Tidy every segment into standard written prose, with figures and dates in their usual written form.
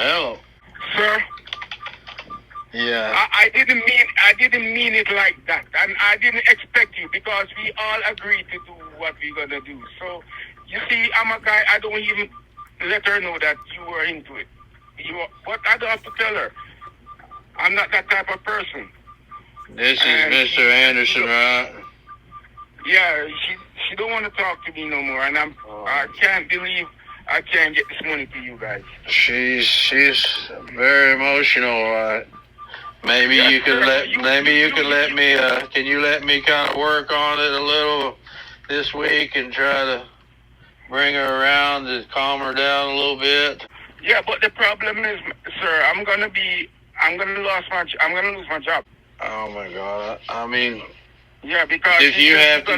Hello. Sir, Yeah. I didn't mean it like that, and I didn't expect you because we all agreed to do what we're gonna do. So, you see, I'm a guy. I don't even let her know that you were into it. But I don't have to tell her. I'm not that type of person. This is And Mr. Anderson, right? Yeah, she don't want to talk to me no more, and I can't believe I can't get this money to you guys. She's very emotional. Maybe Yes, you could sir. let me. You- Can you let me kind of work on it a little this week and try to bring her around to calm her down a little bit? Yeah, but the problem is, sir, I'm gonna lose my job. Oh my God! I mean, Yeah, because if you have to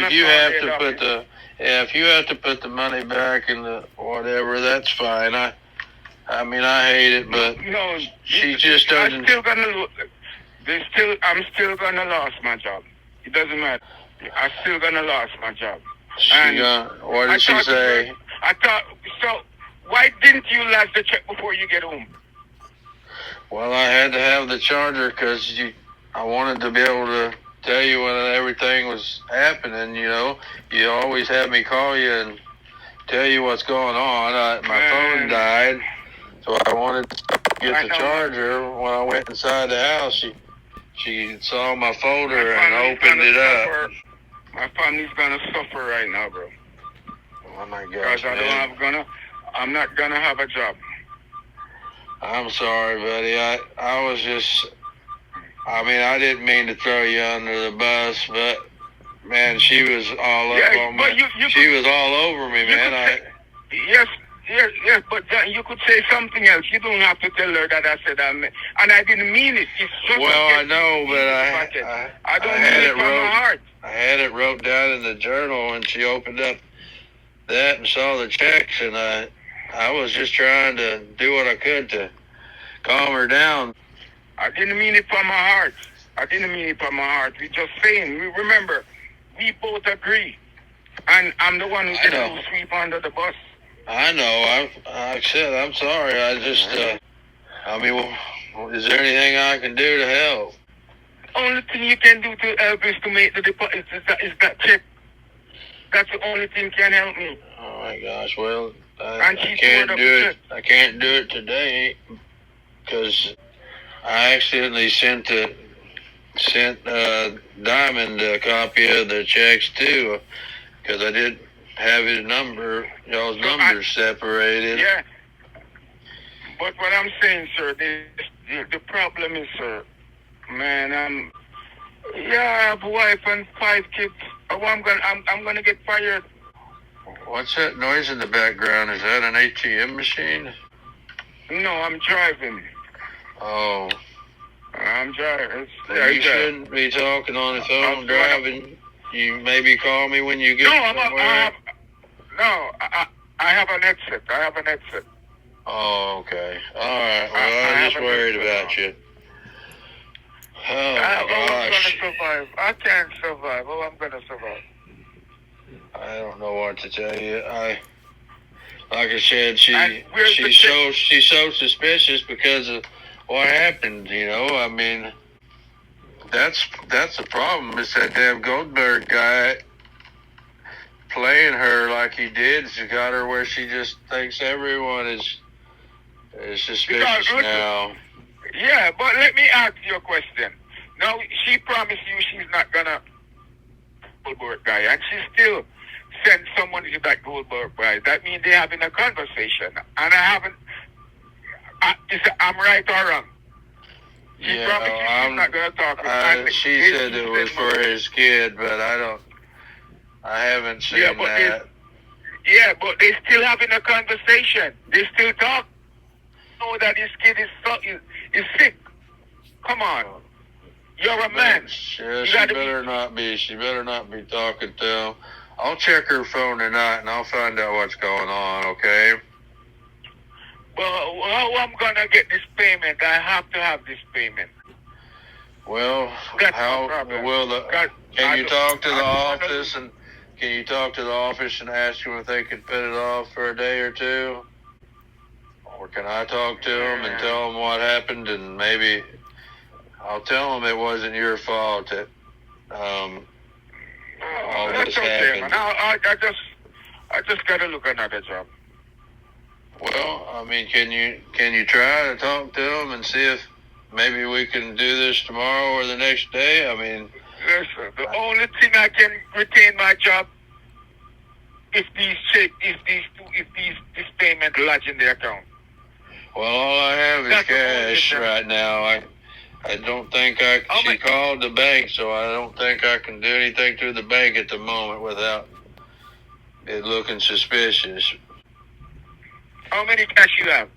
put the money back in the whatever, that's fine. I mean, I hate it, but no, she just doesn't. I'm still gonna lose my job. It doesn't matter. I'm still gonna lose my job. What did she say? I thought so. Why didn't you last the check before you get home? Well, I had to have the charger because I wanted to be able to tell you when everything was happening. You know, you always have me call you and tell you what's going on. My phone died, so I wanted to get the charger. When I went inside the house, she saw my folder and opened it up. My family's gonna suffer right now, bro. Oh my gosh, because I'm not gonna have a job. I'm sorry, buddy. I was just, I mean, I didn't mean to throw you under the bus, but man, she was all up on me. She was all over me, man. Yes, but you could say something else. You don't have to tell her that I said that, and I didn't mean it. It's just I know, but I don't mean it from my heart. I had it wrote down in the journal, and she opened up that and saw the checks, and I was just trying to do what I could to calm her down. I didn't mean it from my heart. We're just saying. Remember, we both agree, and I'm the one who didn't sweep under the bus. I know. I said I'm sorry. I just. I mean, is there anything I can do to help? Only thing you can do to help is to make the deposit. Is that check. That's the only thing can help me. Oh my gosh! Well, I can't do it. I can't do it today because I accidentally sent Diamond a copy of the checks too, because I didn't have his number. Y'all's numbers separated. Yeah. But what I'm saying, sir, the problem is, sir, man, I have a wife and 5 kids. Oh, I'm gonna get fired. What's that noise in the background? Is that an ATM machine? No, I'm driving. Oh. I'm driving. You shouldn't be talking on the phone driving. You maybe call me when you get somewhere. I have an exit. Oh, okay. All right. Well, I'm just worried about you. Oh, my gosh. I can't survive. Oh, I'm gonna survive. I don't know what to tell you. Like I said, she's so suspicious because of what happened. You know, I mean, that's the problem. It's that damn Goldberg guy playing her like he did. She got her where she just thinks everyone is suspicious now. Yeah, but let me ask you a question. Now, she promised you she's not gonna Goldberg guy, and she still sent someone to that Goldberg guy. That means they're having a conversation, and I haven't. I'm right or wrong? She promised you she's not gonna talk. She said it was for his kid, but I haven't seen that. Yeah, but they still having a conversation. They still talk. Know that his kid is sick. Come on. You're a man. Yeah, she better not be. She better not be talking to him. I'll check her phone tonight and I'll find out what's going on, okay? Well, how I'm going to get this payment? I have to have this payment. Well, can you talk to the office and ask them if they could put it off for a day or two? Or can I talk to them and tell them what happened, and maybe I'll tell them it wasn't your fault that all this happened. Man. I just gotta look another job. Well, I mean, can you try to talk to them and see if maybe we can do this tomorrow or the next day? I mean, listen, the only thing I can retain my job if this payment lodge in the account. Well, all I have is cash right now. I don't think she called the bank, so I don't think I can do anything to the bank at the moment without it looking suspicious. How many cash you have?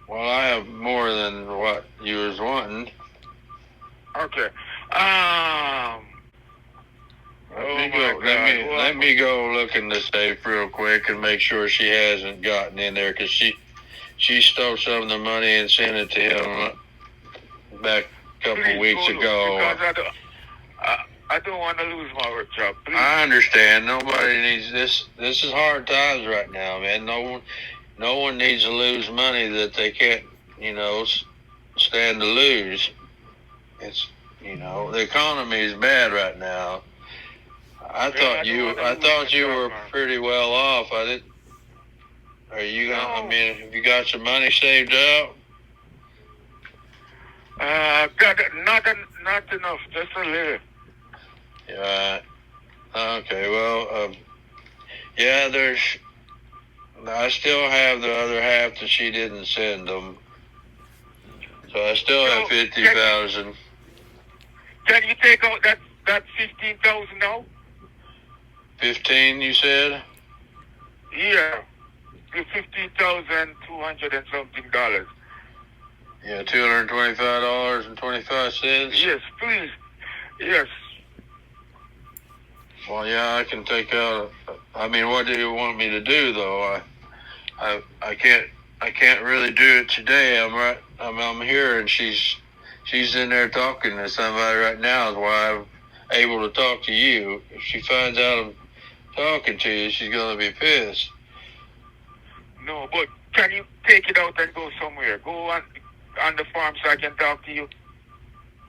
Well, I have more than what you was wanting. Okay. Let me go look in the safe real quick and make sure she hasn't gotten in there, because she stole some of the money and sent it to him back a couple weeks ago. Because I don't want to lose my work job. Please. I understand. Nobody needs this. This is hard times right now, man. No one needs to lose money that they can't, stand to lose. It's, the economy is bad right now. I thought you were pretty well off. Are you gonna? I mean, have you got some money saved up? Not enough. Just a little. Yeah. Okay. Well, yeah. I still have the other half that she didn't send them, so I still have 50,000. Can you take out that 15,000 now? 15, you said? Yeah, the $15,200 and something dollars. Yeah, $225.25. Yes, please. Yes. Well, yeah, I can take out. I mean, what do you want me to do, though? I can't really do it today. I'm here, and she's in there talking to somebody right now. Is why I'm able to talk to you. If she finds out I'm talking to you, she's gonna be pissed. No, but can you take it out and go somewhere? Go on the farm so I can talk to you.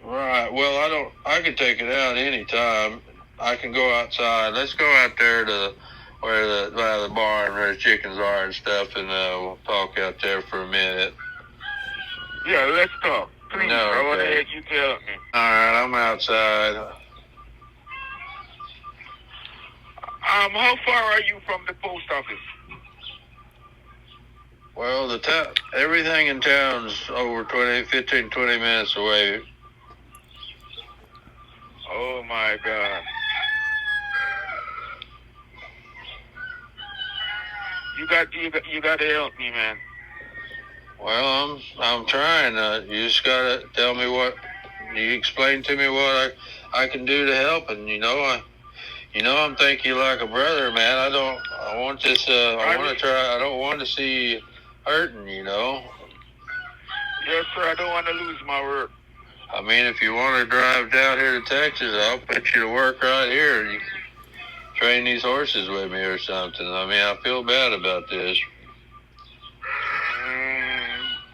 Right. Well, I can take it out anytime. I can go outside. Let's go out there to by the barn where the chickens are and stuff, and we'll talk out there for a minute. Yeah, let's talk. Please, no, okay. I want to hear you tell me. All right, I'm outside. How far are you from the post office? Well, everything in town's over 15, 20 minutes away. Oh my God. You got to help me, man. Well, I'm trying. You just gotta tell me what. You explain to me what I can do to help, and I'm thinking you like a brother, man. I want this. I want to try. I don't want to see you hurting. Yes, sir. I don't want to lose my work. I mean, if you want to drive down here to Texas, I'll put you to work right here. You can train these horses with me or something. I mean, I feel bad about this.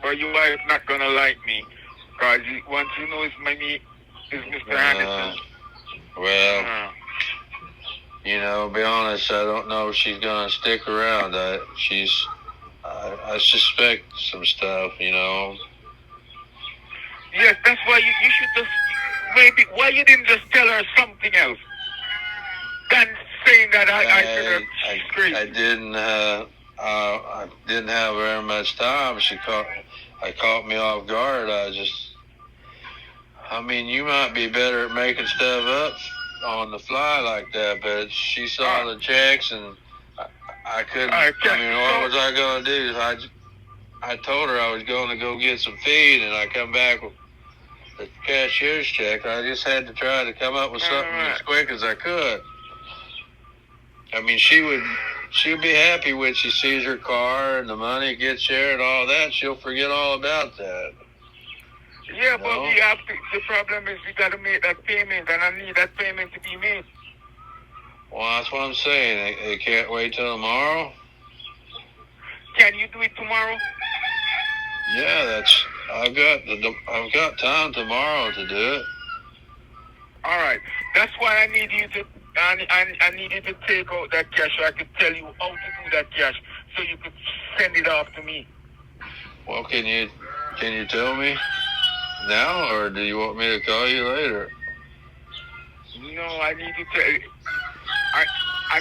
But your wife's not gonna like me, cause once you know it's Mr. Anderson. Well, be honest, I don't know if she's gonna stick around. I suspect some stuff, Yes, that's why you should just why you didn't just tell her something else than saying that she's crazy. I didn't have very much time. Caught me off guard. You might be better at making stuff up on the fly like that, but she saw the checks and I couldn't. What was I going to do? I told her I was going to go get some feed, and I come back with the cashier's check. I just had to try to come up with something as quick as I could. She'll be happy when she sees her car and the money gets there and all that. She'll forget all about that. Yeah, but we have to. The problem is we got to make that payment, and I need that payment to be made. Well, that's what I'm saying. It can't wait till tomorrow. Can you do it tomorrow? Yeah, I've got time tomorrow to do it. All right. That's why I need you to. I need you to take out that cash so I could tell you how to do that cash so you could send it off to me. Well, can you tell me now, or do you want me to call you later? No, I need you to. I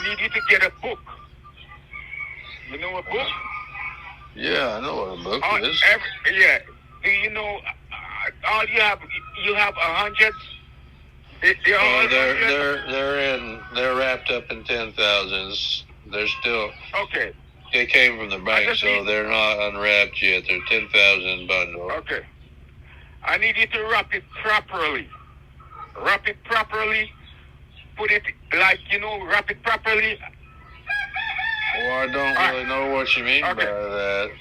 need you to get a book. You know a book? Yeah, I know what a book is. Yeah. Do you know? All you have 100. They're wrapped up in 10,000s. They're still okay. They came from the bank, so they're not unwrapped yet. They're 10,000 bundles. Okay. I need you to wrap it properly. Wrap it properly. Put it wrap it properly. Well, I don't really know what you mean by that.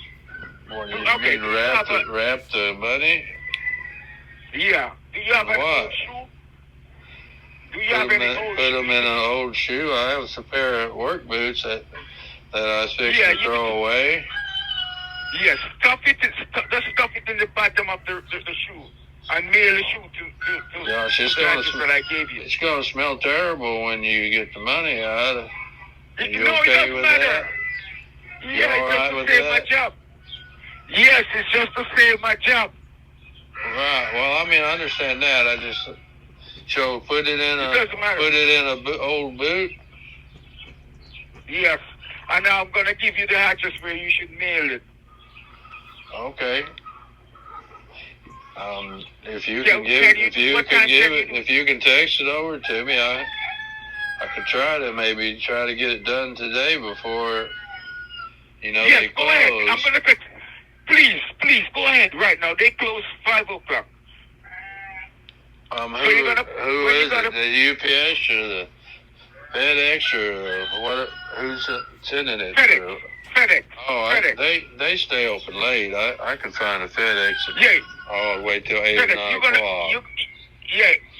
What you mean wrap the money? Yeah. Do you have an old shoe? Do you have any old shoe? Put them in an old shoe. I have a pair of work boots that I was fixing to throw away. Yes, stuff it in the bottom of the shoe and mail the shoe to Gosh, the address that I gave you. It's going to smell terrible when you get the money out. Are you okay it doesn't with matter. That? Yeah, it's just to save my job. Yes, it's just to save my job. Right. Well, I mean, I understand that. I just put it in a old boot. Yes, and now I'm gonna give you the address where you should mail it. Okay. If you can text it over to me, I could try to get it done today before they close. Go ahead. I'm gonna text. Please go ahead right now. They close 5 o'clock. Who is it? The UPS or the FedEx or what? Who's sending it? FedEx. Oh, FedEx. They stay open late. I can find a FedEx. I'll wait till 8 or 9 o'clock.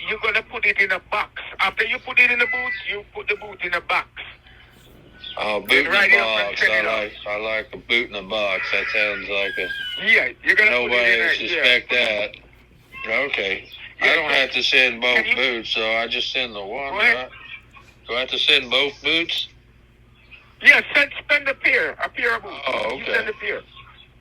You're gonna put it in a box. After you put it in the boot, you put the boot in a box. Oh, boot in a box. I like a boot in a box. That sounds like you're gonna nobody will suspect that. Okay. I don't have to send both boots, so I just send the one. Right? Do I have to send both boots? Yeah, send a pair of boots. Oh, okay. You send a pair.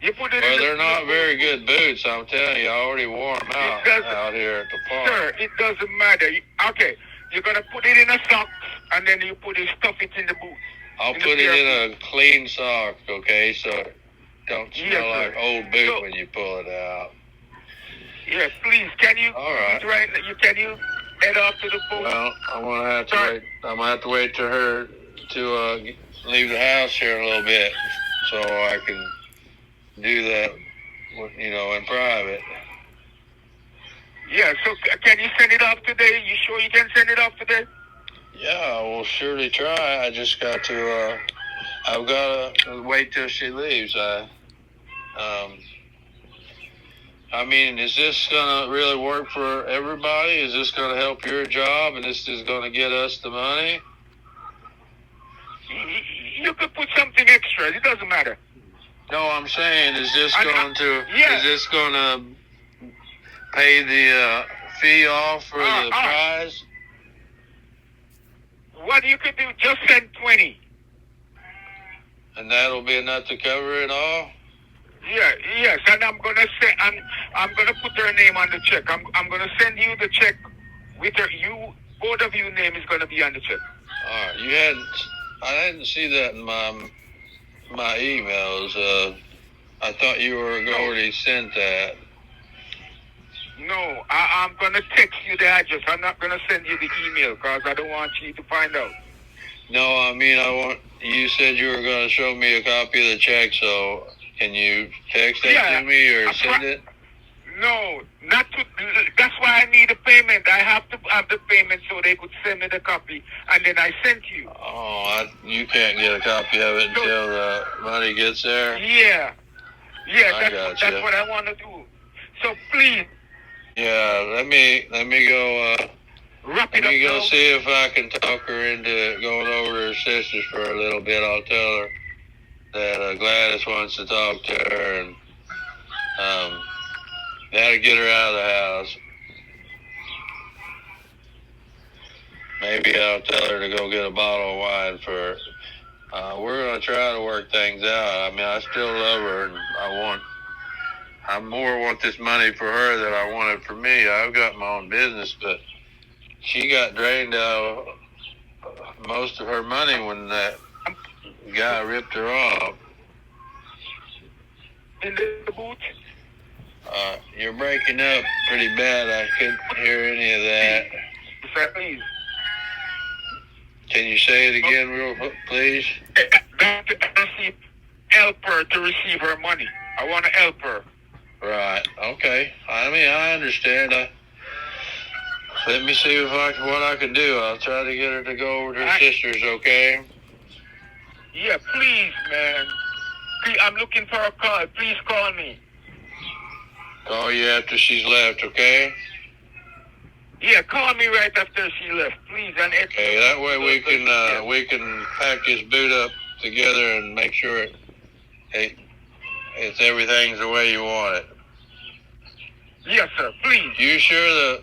You put it they're not very good boots, I'm telling you. I already wore them out here at the farm. Sir, it doesn't matter. Okay, you're going to put it in a sock, and then you stuff it in the boot. I'll put it in a clean sock, okay, so it don't smell like old boot when you pull it out. Yeah, please, can you? All right. Can you head off to the boat? Well, I'm gonna have to wait for her to leave the house here a little bit, so I can do that, in private. Yeah. So can you send it off today? You sure you can send it off today? Yeah, I will surely try. I just got to. I've got to wait till she leaves. I mean, is this going to really work for everybody? Is this going to help your job, and this is going to get us the money? You could put something extra. It doesn't matter. No, I'm saying, is this going to pay the fee off for the prize? What you could do, just send 20. And that'll be enough to cover it all? Yes, and I'm gonna put her name on the check. I'm gonna send you the check with her. Both of your name is gonna be on the check. All right, I didn't see that in my emails. I thought you were already sent that. No, I'm gonna text you the address. I'm not gonna send you the email because I don't want you to find out. No, I mean you said you were gonna show me a copy of the check, so. Can you text that to me or send it? No, not to. That's why I need a payment. I have to have the payment so they could send me the copy, and then I sent you. Oh, you can't get a copy of it until the money gets there? Yeah. That's what I want to do. So please. Yeah, let me go. Wrap it up. Let me go see if I can talk her into going over to her sister's for a little bit. I'll tell her that Gladys wants to talk to her, and That'll get her out of the house. Maybe I'll tell her to go get a bottle of wine for her. We're going to try to work things out. I mean, I still love her, and I more want this money for her than I want it for me. I've got my own business, but she got drained out of most of her money when that guy ripped her off. In the booth? You're breaking up pretty bad. I couldn't hear any of that. Sir, please. Can you say it again, real quick, please? Help her to receive her money. I want to help her. Right. Okay. I mean, I understand. Let me see what I can do. I'll try to get her to go over to her sister's. Okay. Yeah, please, man. Please, I'm looking for a call. Please call me. Call you after she's left. Okay. Yeah, call me right after she left, please. And okay. That way we can pack this boot up together and make sure it's everything's the way you want it. Yes, sir. Please. You sure the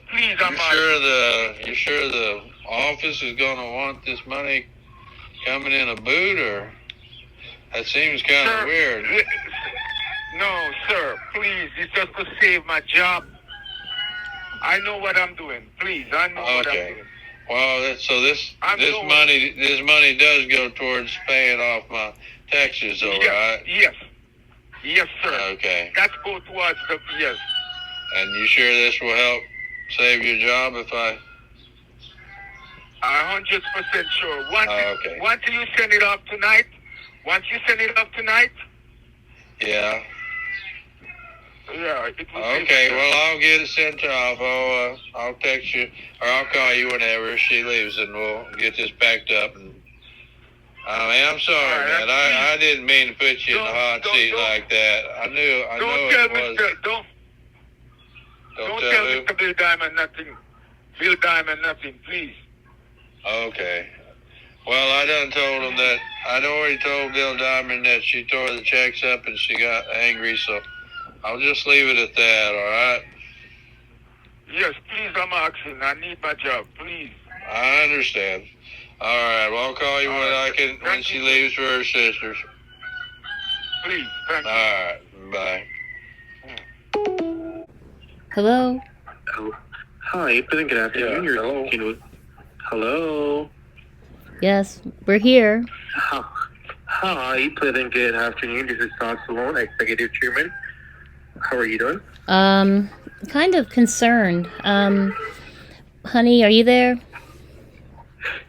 office is gonna want this money coming in a boot, or that seems kind of weird? No, sir. Please, it's just to save my job. I know what I'm doing. Please, I know what I'm doing. Well, so this money does go towards paying off my taxes, though, right? Yes. Yes, sir. Okay. That's go towards the yes. And you sure this will help save your job if I? 100% sure. Once you send it off tonight. Yeah. Yeah. It will okay. Well, I'll get it sent off. I'll text you or I'll call you whenever she leaves, and we'll get this packed up. And I'm sorry, man. I didn't mean to put you in the hot seat like that. I knew it was. Don't tell Mr. Bill Diamond nothing. Bill Diamond nothing, please. Okay. Well, I done told him that. I'd already told Bill Diamond that she tore the checks up and she got angry, so I'll just leave it at that, all right? Yes, please, I'm asking. I need my job, please. I understand. All right, well, I'll call you when she leaves for her sisters. Please, thank you. All right, bye. Hello? Hi, good afternoon. Hello? Hello? Yes, we're here. Hi, pleasant good afternoon. This is Sloan, Executive Chairman. How are you doing? Kind of concerned. Honey, are you there?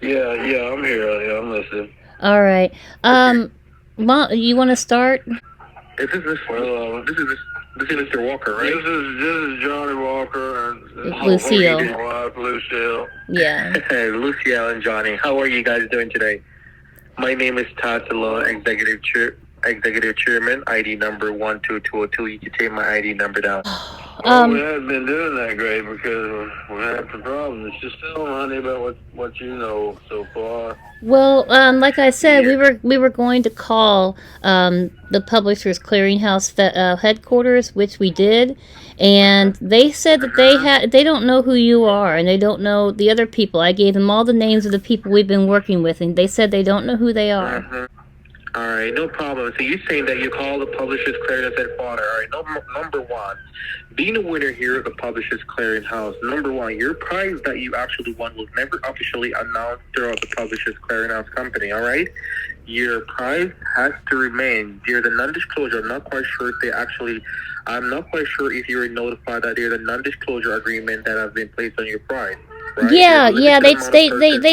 Yeah, I'm here. Yeah, I'm listening. All right. Mom, you want to start? This is Mr. Walker, right? This is Johnny Walker and Lucille. My wife, Lucille. Yeah. Lucille and Johnny. How are you guys doing today? My name is Todd Sloan, Executive Chairman, ID number 12202. You can take my ID number down. We haven't been doing that great because we had some problems. Just tell them, honey, about what you know so far. Well, like I said, we were going to call the Publishers Clearinghouse headquarters, which we did, and they said that they don't know who you are, and they don't know the other people. I gave them all the names of the people we've been working with, and they said they don't know who they are. Mm-hmm. All right, no problem. So you're saying that you call the Publishers Clearinghouse headquarters. All right, number one, being a winner here at the Publishers Clearinghouse, number one, your prize that you actually won was never officially announced throughout the Publishers Clearinghouse company, all right? Your prize has to remain. There's a non-disclosure. I'm not quite sure if you were notified that there's a non-disclosure agreement that has been placed on your prize. Right? Yeah, they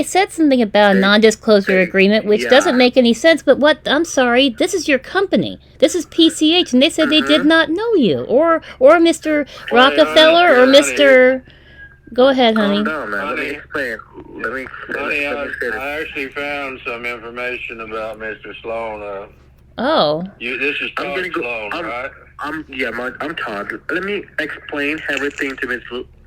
said something about a non-disclosure agreement, which doesn't make any sense, but I'm sorry, this is your company. This is PCH, and they said they did not know you, or Mr. Rockefeller, or Mr. Go ahead, honey. Calm down, man. Let me explain. I actually found some information about Mr. Sloan. This is Todd Sloan, right? I'm Todd. Let me explain everything to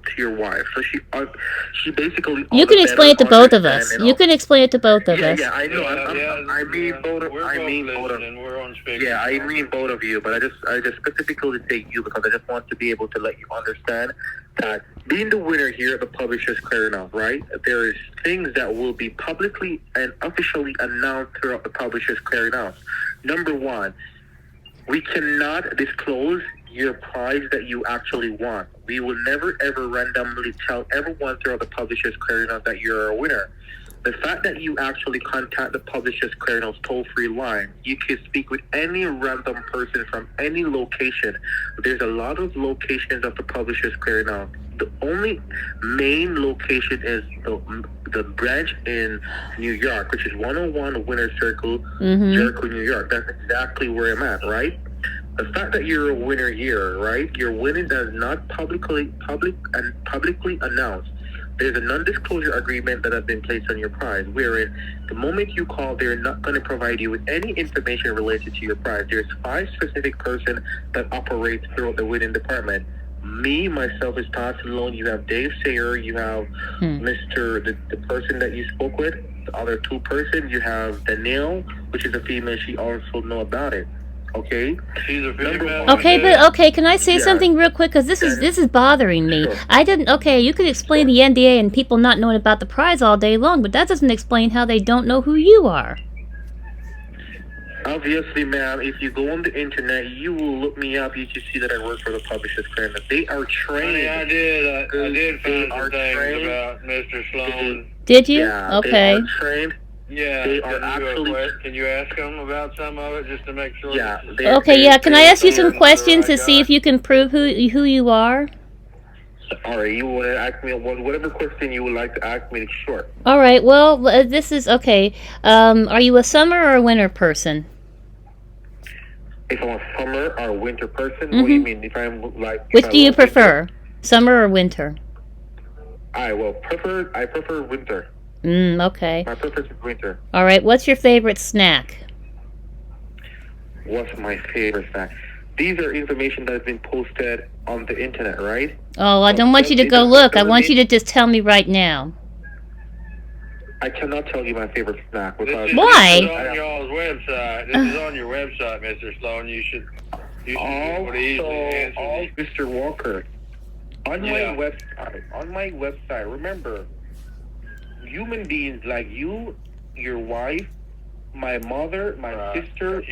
to your wife. So she basically. You can explain it to both of us. You can explain it to both of us. Yeah, I know. I mean both of. We're on speaker. Yeah, I mean both of you, but I just specifically say you because I just want to be able to let you understand that being the winner here at the Publishers Clearinghouse, right? There is things that will be publicly and officially announced throughout the Publishers Clearinghouse. Number one, we cannot disclose your prize that you actually want. We will never ever randomly tell everyone throughout the Publishers Clearinghouse that you're a winner. The fact that you actually contact the Publishers Clearinghouse toll-free line, you can speak with any random person from any location. There's a lot of locations of the Publishers Clearinghouse. The only main location is the branch in New York, which is 101 Winter Circle, Jericho, New York. That's exactly where I'm at, right? The fact that you're a winner here, right? Your winning does not publicly announced. There's a non-disclosure agreement that has been placed on your prize, wherein the moment you call, they're not going to provide you with any information related to your prize. There's 5 specific persons that operate throughout the winning department. Me, myself, is Todd Sloan. You have Dave Sayer. You have the person that you spoke with. The other 2 persons. You have Danielle, which is a female. She also know about it. Okay. She's a female. Okay, can I say something real quick? Because this is bothering me. Sure. I didn't. Okay, you could explain the NDA and people not knowing about the prize all day long, but that doesn't explain how they don't know who you are. Obviously, ma'am, if you go on the internet, you will look me up. You can see that I work for the Publishers Clearinghouse. They are trained. Honey, I did find some things about Mr. Sloan. Did you? Yeah, okay. They are trained. Yeah, they are actually. Can you ask them about some of it just to make sure? Yeah. Can I ask you some questions to see if you can prove who you are? All right, you want to ask me whatever question you would like to ask me. Sure. All right. Well, this is okay. Are you a summer or a winter person? If I'm a summer or a winter person, what do you mean? If I'm like. Which do you prefer, summer or winter? I prefer winter. Okay. My preference is winter. All right. What's your favorite snack? What's my favorite snack? These are information that has been posted on the internet, right? Oh, I don't want you to go look. I want you to just tell me right now. I cannot tell you my favorite snack. Because Why? This is on y'all's website. This is on your website, Mr. Sloan. You should be able to easily answer these. Mr. Walker, on my website, remember, human beings like you, your wife, my mother, my sister,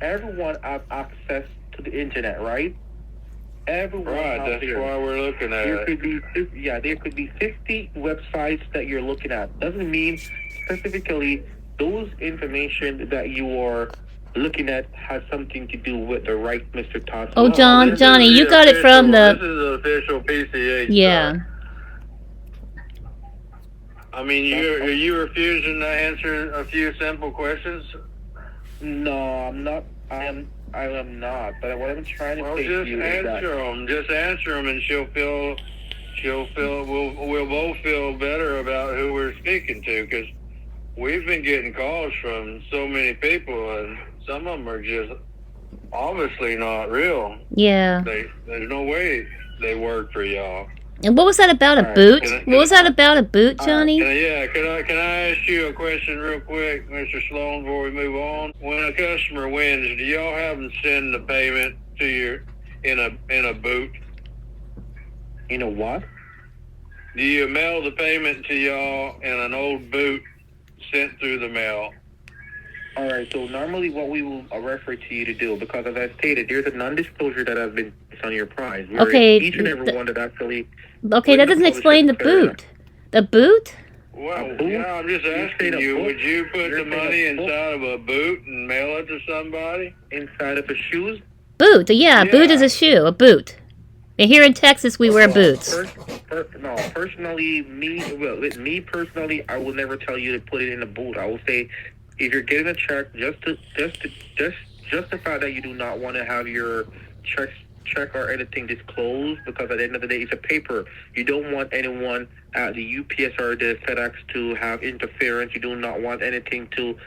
everyone have access to the internet, right? Everyone. Right, that's why we're looking at it. There could be 50 websites that you're looking at. Doesn't mean specifically those information that you are looking at has something to do with the right Mr. Todd. Oh, Johnny, you got it from the. This is the official PCH. Yeah. Stuff. I mean, are you refusing to answer a few simple questions? No, I'm not. I am not. But what I'm trying to say to you is that. Just answer them, and we'll both feel better about who we're speaking to, because we've been getting calls from so many people, and some of them are just obviously not real. Yeah. There's no way they work for y'all. And what was that about, a boot? What was that about, a boot, Johnny? Can I ask you a question real quick, Mr. Sloan, before we move on? When a customer wins, do y'all have them send the payment to you in a boot? In a what? Do you mail the payment to y'all in an old boot sent through the mail? All right, so normally what we will refer to you to do, because as I stated, there's a non-disclosure that has been placed on your prize. Okay. Each and every one that actually... Okay, that doesn't explain the boot. The boot? Well, yeah, I'm just asking you, would you put the money inside of a boot and mail it to somebody? Inside of a shoe? Boot, yeah, boot is a shoe, a boot. And here in Texas, we wear boots. Personally, me personally, I will never tell you to put it in a boot. I will say, if you're getting a check, just the fact that you do not want to have your check or anything disclosed, because at the end of the day, it's a paper. You don't want anyone at the UPS or the FedEx to have interference. You do not want anything to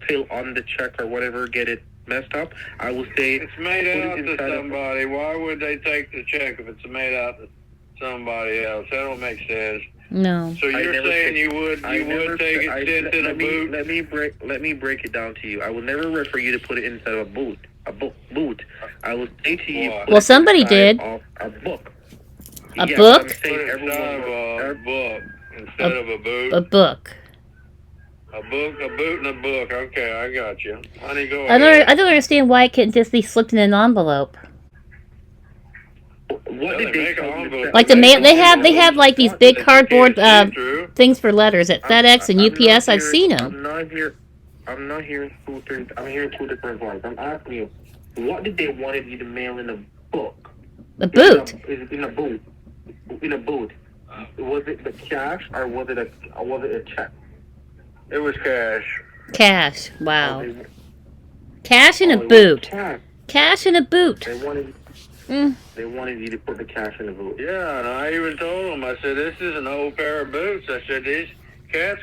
fill on the check or whatever, get it messed up. I will say it's made out to somebody. Why would they take the check if it's made out somebody else. That don't make sense. No. So you're saying you would take it into the boot? Let me break it down to you. I will never refer you to put it inside a boot. Boot. I will say to you. Well, somebody did. A book. A book? Put it inside of a book instead of a boot. A book. A boot, and a book. Okay, I got you. Honey, go I ahead. don't understand why it can't just be slipped in an envelope. What did they call it? Like the mail, they have like these big cardboard things for letters at FedEx and UPS. I've seen them. I'm not hearing two things. I'm hearing two different voices. I'm asking you, what did they wanted you to mail in a book? A boot. In a boot. In a boot. Was it the cash or was it a check? It was cash. Cash. Wow. Cash in a boot. Cash in a boot. They wanted you to put the cash in the boot. Yeah, and I even told them. I said, "This is an old pair of boots." I said, this cash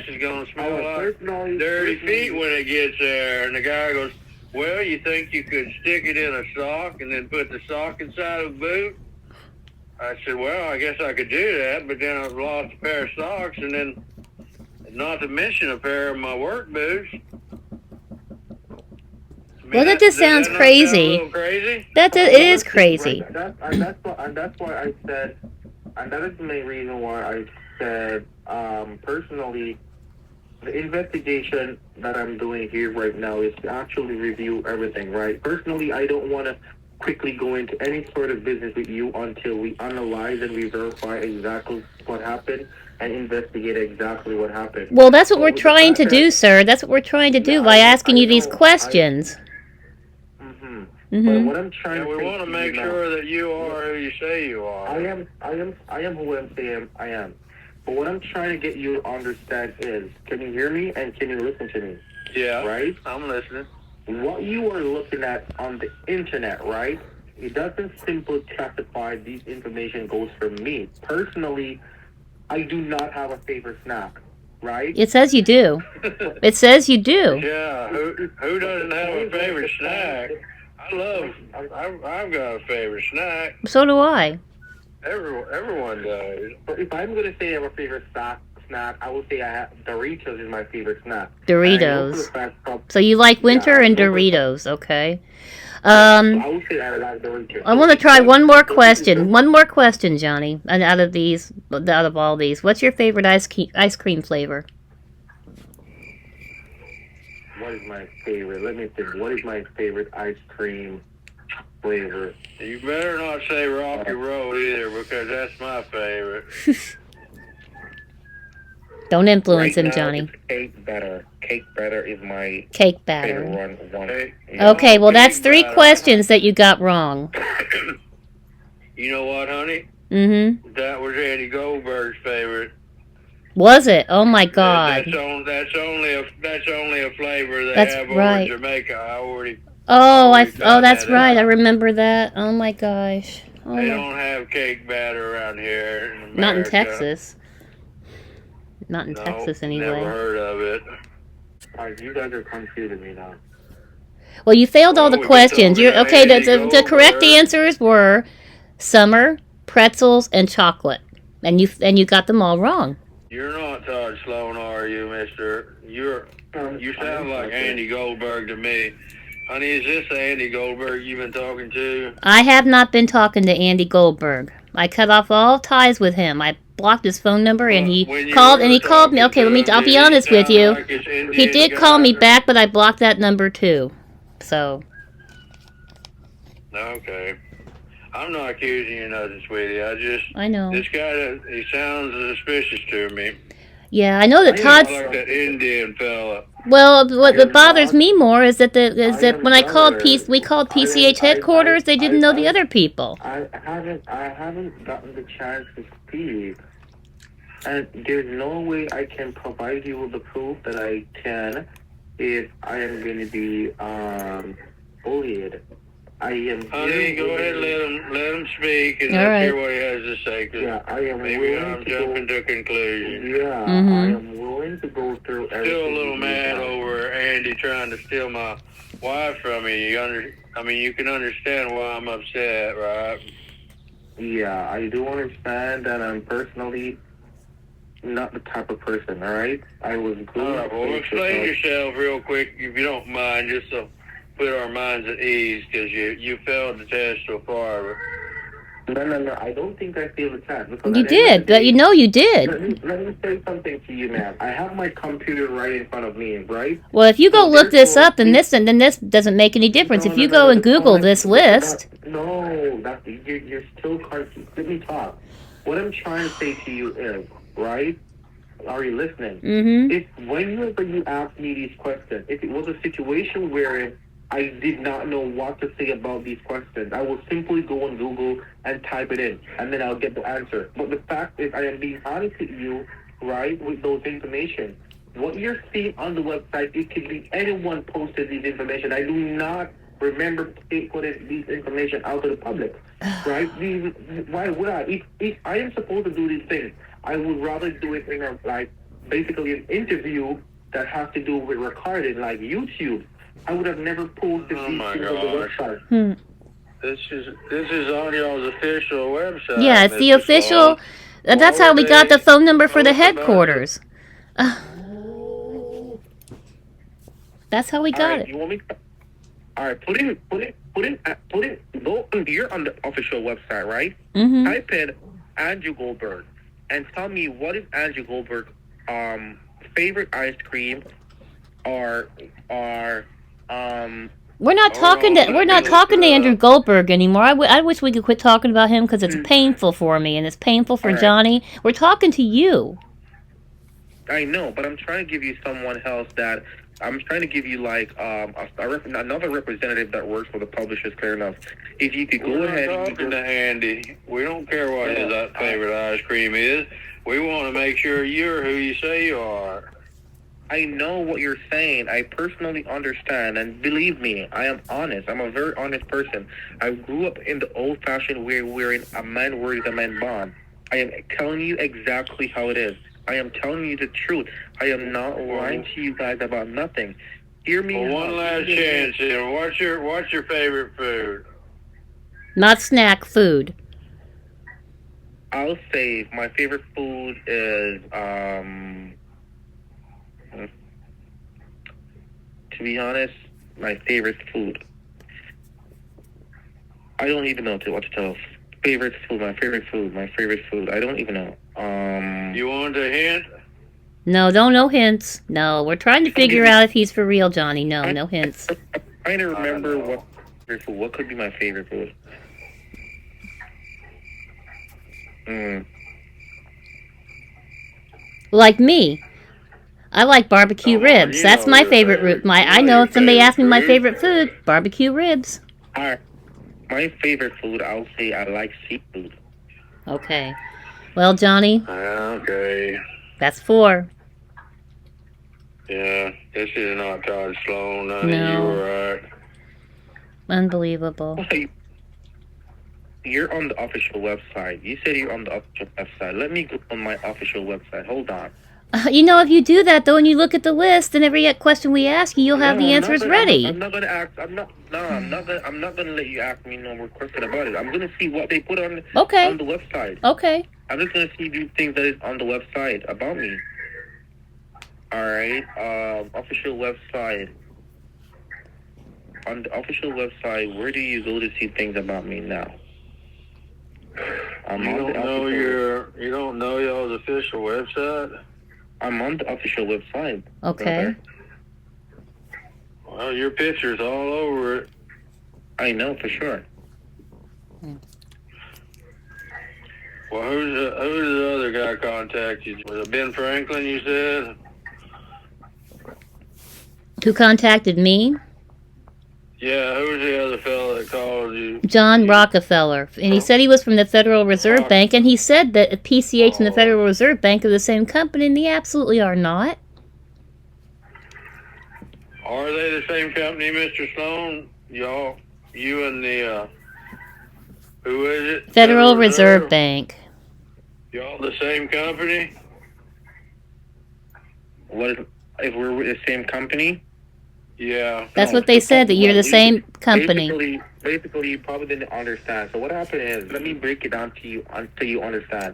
is gonna smell like dirty feet when it gets there." And the guy goes, "Well, you think you could stick it in a sock and then put the sock inside of a boot?" I said, "Well, I guess I could do that, but then I've lost a pair of socks, and then not to mention a pair of my work boots." Well, that just sounds crazy. Crazy? It is crazy. That's why I said, and that is the main reason why I said, personally, the investigation that I'm doing here right now is to actually review everything, right? Personally, I don't want to quickly go into any sort of business with you until we analyze and we verify exactly what happened and investigate exactly what happened. Well, that's what we're trying to do, sir. That's what we're trying to do by asking you these questions. But what I'm trying to we want to make sure that you are who you say you are. I am who I'm saying I am. But what I'm trying to get you to understand is, can you hear me and can you listen to me? Yeah. Right? I'm listening. What you are looking at on the internet, right? It doesn't simply classify these information goes from me. Personally, I do not have a favorite snack, right? It says you do. It says you do. Yeah. Who doesn't have a favorite snack? I've got a favorite snack. So do I. Everyone does. But if I'm going to say I have a favorite snack, I would say Doritos is my favorite snack. Doritos. So you like winter and Doritos, okay. I would say I like Doritos. I want to try one more question. One more question, Johnny. And out of all these, what's your favorite ice cream flavor? What is my favorite? Let me think. What is my favorite ice cream flavor? You better not say Rocky Road either, because that's my favorite. Don't influence him, Johnny. Cake batter. Cake batter is my cake batter. Favorite one. Okay, well that's 3 questions that you got wrong. You know what, honey? Mm-hmm. That was Andy Goldberg's favorite. Was it? Oh my God! That's only a flavor they that's have right. over in Jamaica. I already. That's right. I remember that. Oh my gosh. They don't have cake batter around here in America. Not in Texas. Not in Texas anyway. Never heard of it. You guys are confusing me now. Well, you failed all the questions. You're okay. The correct answers were summer, pretzels, and chocolate, and you got them all wrong. You're not Todd Sloan, are you, mister? You sound like Andy Goldberg to me. Honey, is this Andy Goldberg you've been talking to? I have not been talking to Andy Goldberg. I cut off all ties with him. I blocked his phone number, and he called me. Okay, I'll be honest with you. He did call me back, but I blocked that number too. So. Okay. I'm not accusing you of nothing, sweetie. I know. This guy, he sounds suspicious to me. Yeah, I know that Todd's like that Indian fella. Well, what bothers me more is that when we called PCH headquarters, they didn't know the other people. I haven't gotten the chance to speak, and there's no way I can provide you with the proof that I can if I am going to be bullied. Honey, go ahead, let him speak, and let's hear what he has to say. Maybe I'm jumping to conclusions. Yeah, I am willing to go through everything. Still a little mad over Andy trying to steal my wife from me. You can understand why I'm upset, right? Yeah, I do understand that I'm personally not the type of person, alright? I was good. All right, well, explain yourself real quick, if you don't mind, just to put our minds at ease, because you failed the test so far. No, I don't think I failed the test. You did, but you know you did. Let me say something to you, man. I have my computer right in front of me, right? Well, if you go look this up, then this doesn't make any difference. If you go and Google this list... You're still confused. Let me talk. What I'm trying to say to you is, right? Are you listening? Mm-hmm. If whenever you ask me these questions, if it was a situation where I did not know what to say about these questions, I will simply go on Google and type it in, and then I'll get the answer. But the fact is, I am being honest with you, right, with those information. What you're seeing on the website, it could be anyone posted these information. I do not remember putting these information out to the public, right? Why would I? If I am supposed to do these things, I would rather do it in basically an interview that has to do with recording, like YouTube. I would have never posted these things on the website. This is on y'all's official website. Yeah, it's the official. That's how we got the phone number for the headquarters. That's how we got it. You want me? All right, put in. Go. You're on the official website, right? Mm-hmm. Type in Andrew Goldberg and tell me what is Andrew Goldberg's favorite ice cream, or We're not talking to Andrew Goldberg anymore. I wish we could quit talking about him because it's painful for me and it's painful for Johnny. We're talking to you. I know, but I'm trying to give you someone else that I'm trying to give you another representative that works for the Publishers Clearinghouse. If you could go ahead and talking to Andy. We don't care what his favorite ice cream is. We want to make sure you're who you say you are. I know what you're saying. I personally understand, and believe me, I am honest. I'm a very honest person. I grew up in the old-fashioned way wherein a man worries, a man bond. I am telling you exactly how it is. I am telling you the truth. I am not lying to you guys about nothing. Hear me. Well, one last chance here. What's your favorite food? Not snack food. I'll say my favorite food is to be honest, my favorite food. I don't even know what to tell. My favorite food. I don't even know. You want a hint? No, no hints. No, we're trying to figure out if he's for real, Johnny. No hints. I'm trying to remember what could be my favorite food. Like me. I like barbecue ribs. That's my favorite root. I know if somebody asks me my favorite food, barbecue ribs. All right. My favorite food, I'll say I like seafood. Okay. Well, Johnny. Okay. That's 4. Yeah, this is not Todd Sloan. Honey, No. You were right. Unbelievable. Okay. You're on the official website. You said you're on the official website. Let me go on my official website. Hold on. You know, if you do that, though, and you look at the list, and every question we ask you, you'll have the answers ready. I'm not going to ask. I'm not going to let you ask me no more question about it. I'm going to see what they put on the website. Okay. I'm just going to see these things that is on the website about me. All right. Official website. On the official website, where do you go to see things about me now? You don't know y'all's official website? I'm on the official website. Okay. Well, your picture's all over it. I know for sure. Well, who's the other guy contacted you? Was it Ben Franklin, you said? Who contacted me? Yeah, who's the other fellow that called you? John Rockefeller. And he said he was from the Federal Reserve Bank, and he said that PCH and the Federal Reserve Bank are the same company, and they absolutely are not. Are they the same company, Mr. Sloan? You and the, who is it? Federal Reserve Bank. Y'all the same company? If we're with the same company? Yeah. That's what they said, that you're the same company. Basically, you probably didn't understand. So what happened is, let me break it down to you until you understand.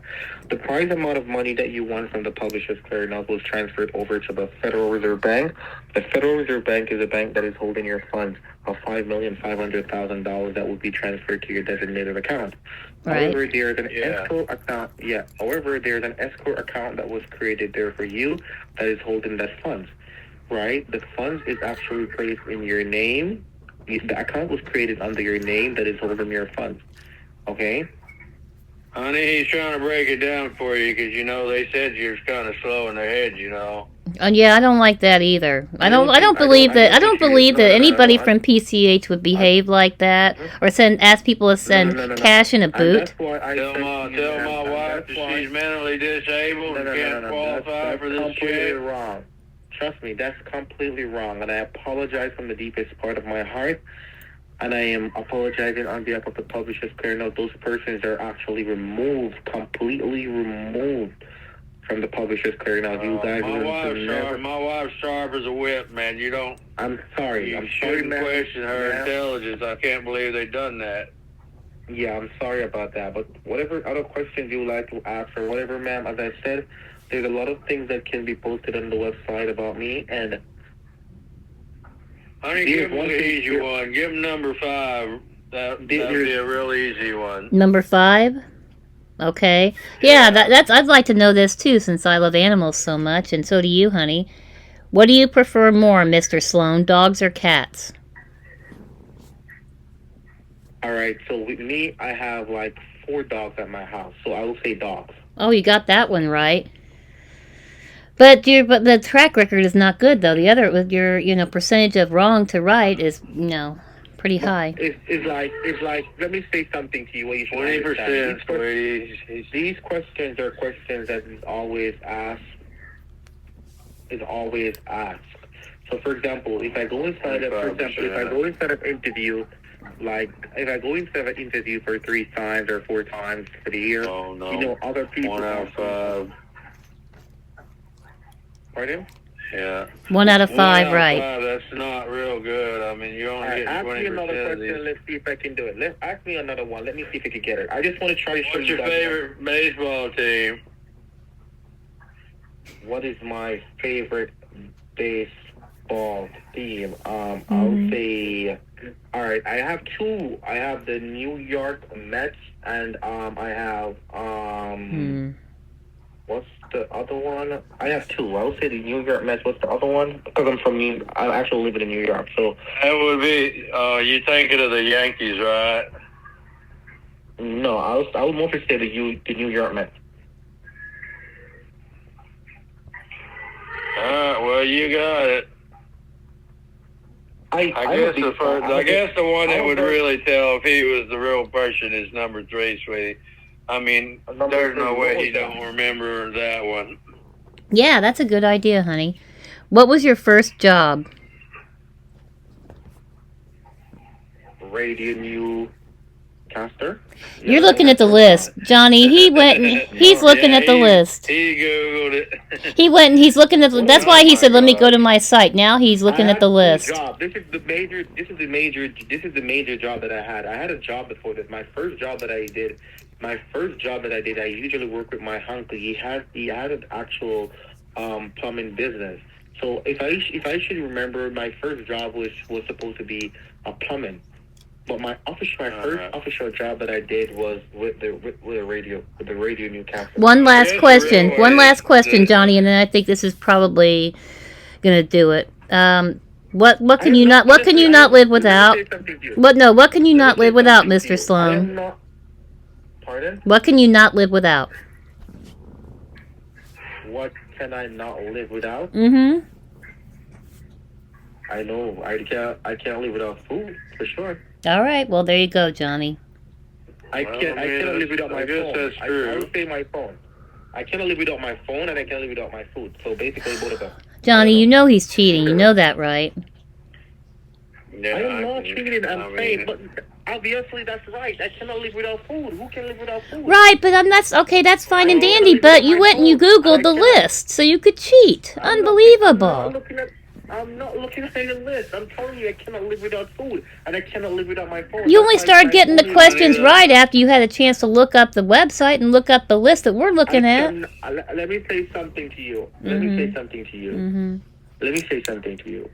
The prize amount of money that you won from the Publishers Clearinghouse was transferred over to the Federal Reserve Bank. The Federal Reserve Bank is a bank that is holding your funds of $5,500,000 that will be transferred to your designated account. Right. However, there's an escrow account. Yeah. However, there's an escrow account that was created there for you that is holding that funds. Right? The funds is actually placed in your name. The account was created under your name that is holding your funds. Okay? Honey, he's trying to break it down for you because, you know, they said you're kind of slow in the head, you know. Yeah, I don't like that either. I don't believe that anybody from PCH would behave like that, or ask people to send cash in a boot. Tell my wife that she's mentally disabled and can't qualify for this shit. Wrong. Trust me, that's completely wrong, and I apologize from the deepest part of my heart, and I am apologizing on behalf of the Publishers Clearinghouse. Those persons are actually completely removed from the Publishers Clearinghouse. You guys my wife's sharp as a whip, man. You don't. I'm sorry. You shouldn't question her intelligence. I can't believe they've done that. Yeah, I'm sorry about that. But whatever other questions you would like to ask or whatever, ma'am, as I said, there's a lot of things that can be posted on the website about me, and honey, give him the easy one. Give him number 5. That'd be a real easy one. Number 5? Okay. Yeah, that's. I'd like to know this too, since I love animals so much, and so do you, honey. What do you prefer more, Mr. Sloan, dogs or cats? All right. So with me, I have like 4 dogs at my house, so I will say dogs. Oh, you got that one right. But the track record is not good though. The other, with your percentage of wrong to right is pretty high. It's like let me say something to you. What you should 20%. These questions are questions that is always asked. So, for example, if I go inside an interview, like if I go inside an interview for 3 times or 4 times for the year, other people. 1 out of 5. Pardon? Yeah. 1 out of 5, right? That's not real good. I mean, you only get 20%. Ask me another question. Let's see if I can do it. Ask me another one. Let me see if I can get it. I just want to try to show you. What's your favorite baseball team? What is my favorite baseball team? I'll say. All right, I have 2. I have the New York Mets, and I have What's the other one? I have 2. I would say the New York Mets. What's the other one? Because I actually live in New York, so. That would be, you thinking of the Yankees, right? No, I would mostly say the New York Mets. Well, you got it. I guess the one that would really tell if he was the real person is number 3, sweetie. I mean, there's no way he don't remember that one. Yeah, that's a good idea, honey. What was your first job? Radio newscaster. You're looking at the list, Johnny. He's looking at the list. He Googled it. He went and he's looking at. That's why he said, "Let me go to my site." Now he's looking at the list. This is the major job that I had. I had a job before this. My first job that I did, I usually work with my uncle. He had an actual plumbing business. So if I should remember, my first job was supposed to be a plumbing. But my first official job that I did was with the radio newscaster. One last question, Johnny, and then I think this is probably gonna do it. What can you not live without? What can you not live without, Mr. Sloan? Pardon? What can you not live without? What can I not live without? Mm-hmm. I know I can't live without food for sure. All right, well there you go, Johnny. I cannot live without my phone. That's true. I would say my phone. I cannot live without my phone, and I can't live without my food. So basically, both of them. Johnny, you know he's cheating. You know that, right? Yeah, I am not cheating. I'm saying, but obviously that's right. I cannot live without food. Who can live without food? Right, but that's fine and dandy. But you went and you Googled the list, so you could cheat. Unbelievable. I'm not looking at the list. I'm telling you, I cannot live without food, and I cannot live without my phone. You only started getting the questions right after you had a chance to look up the website and look up the list that we're looking at. Let me say something to you. Mm-hmm. Let me say something to you.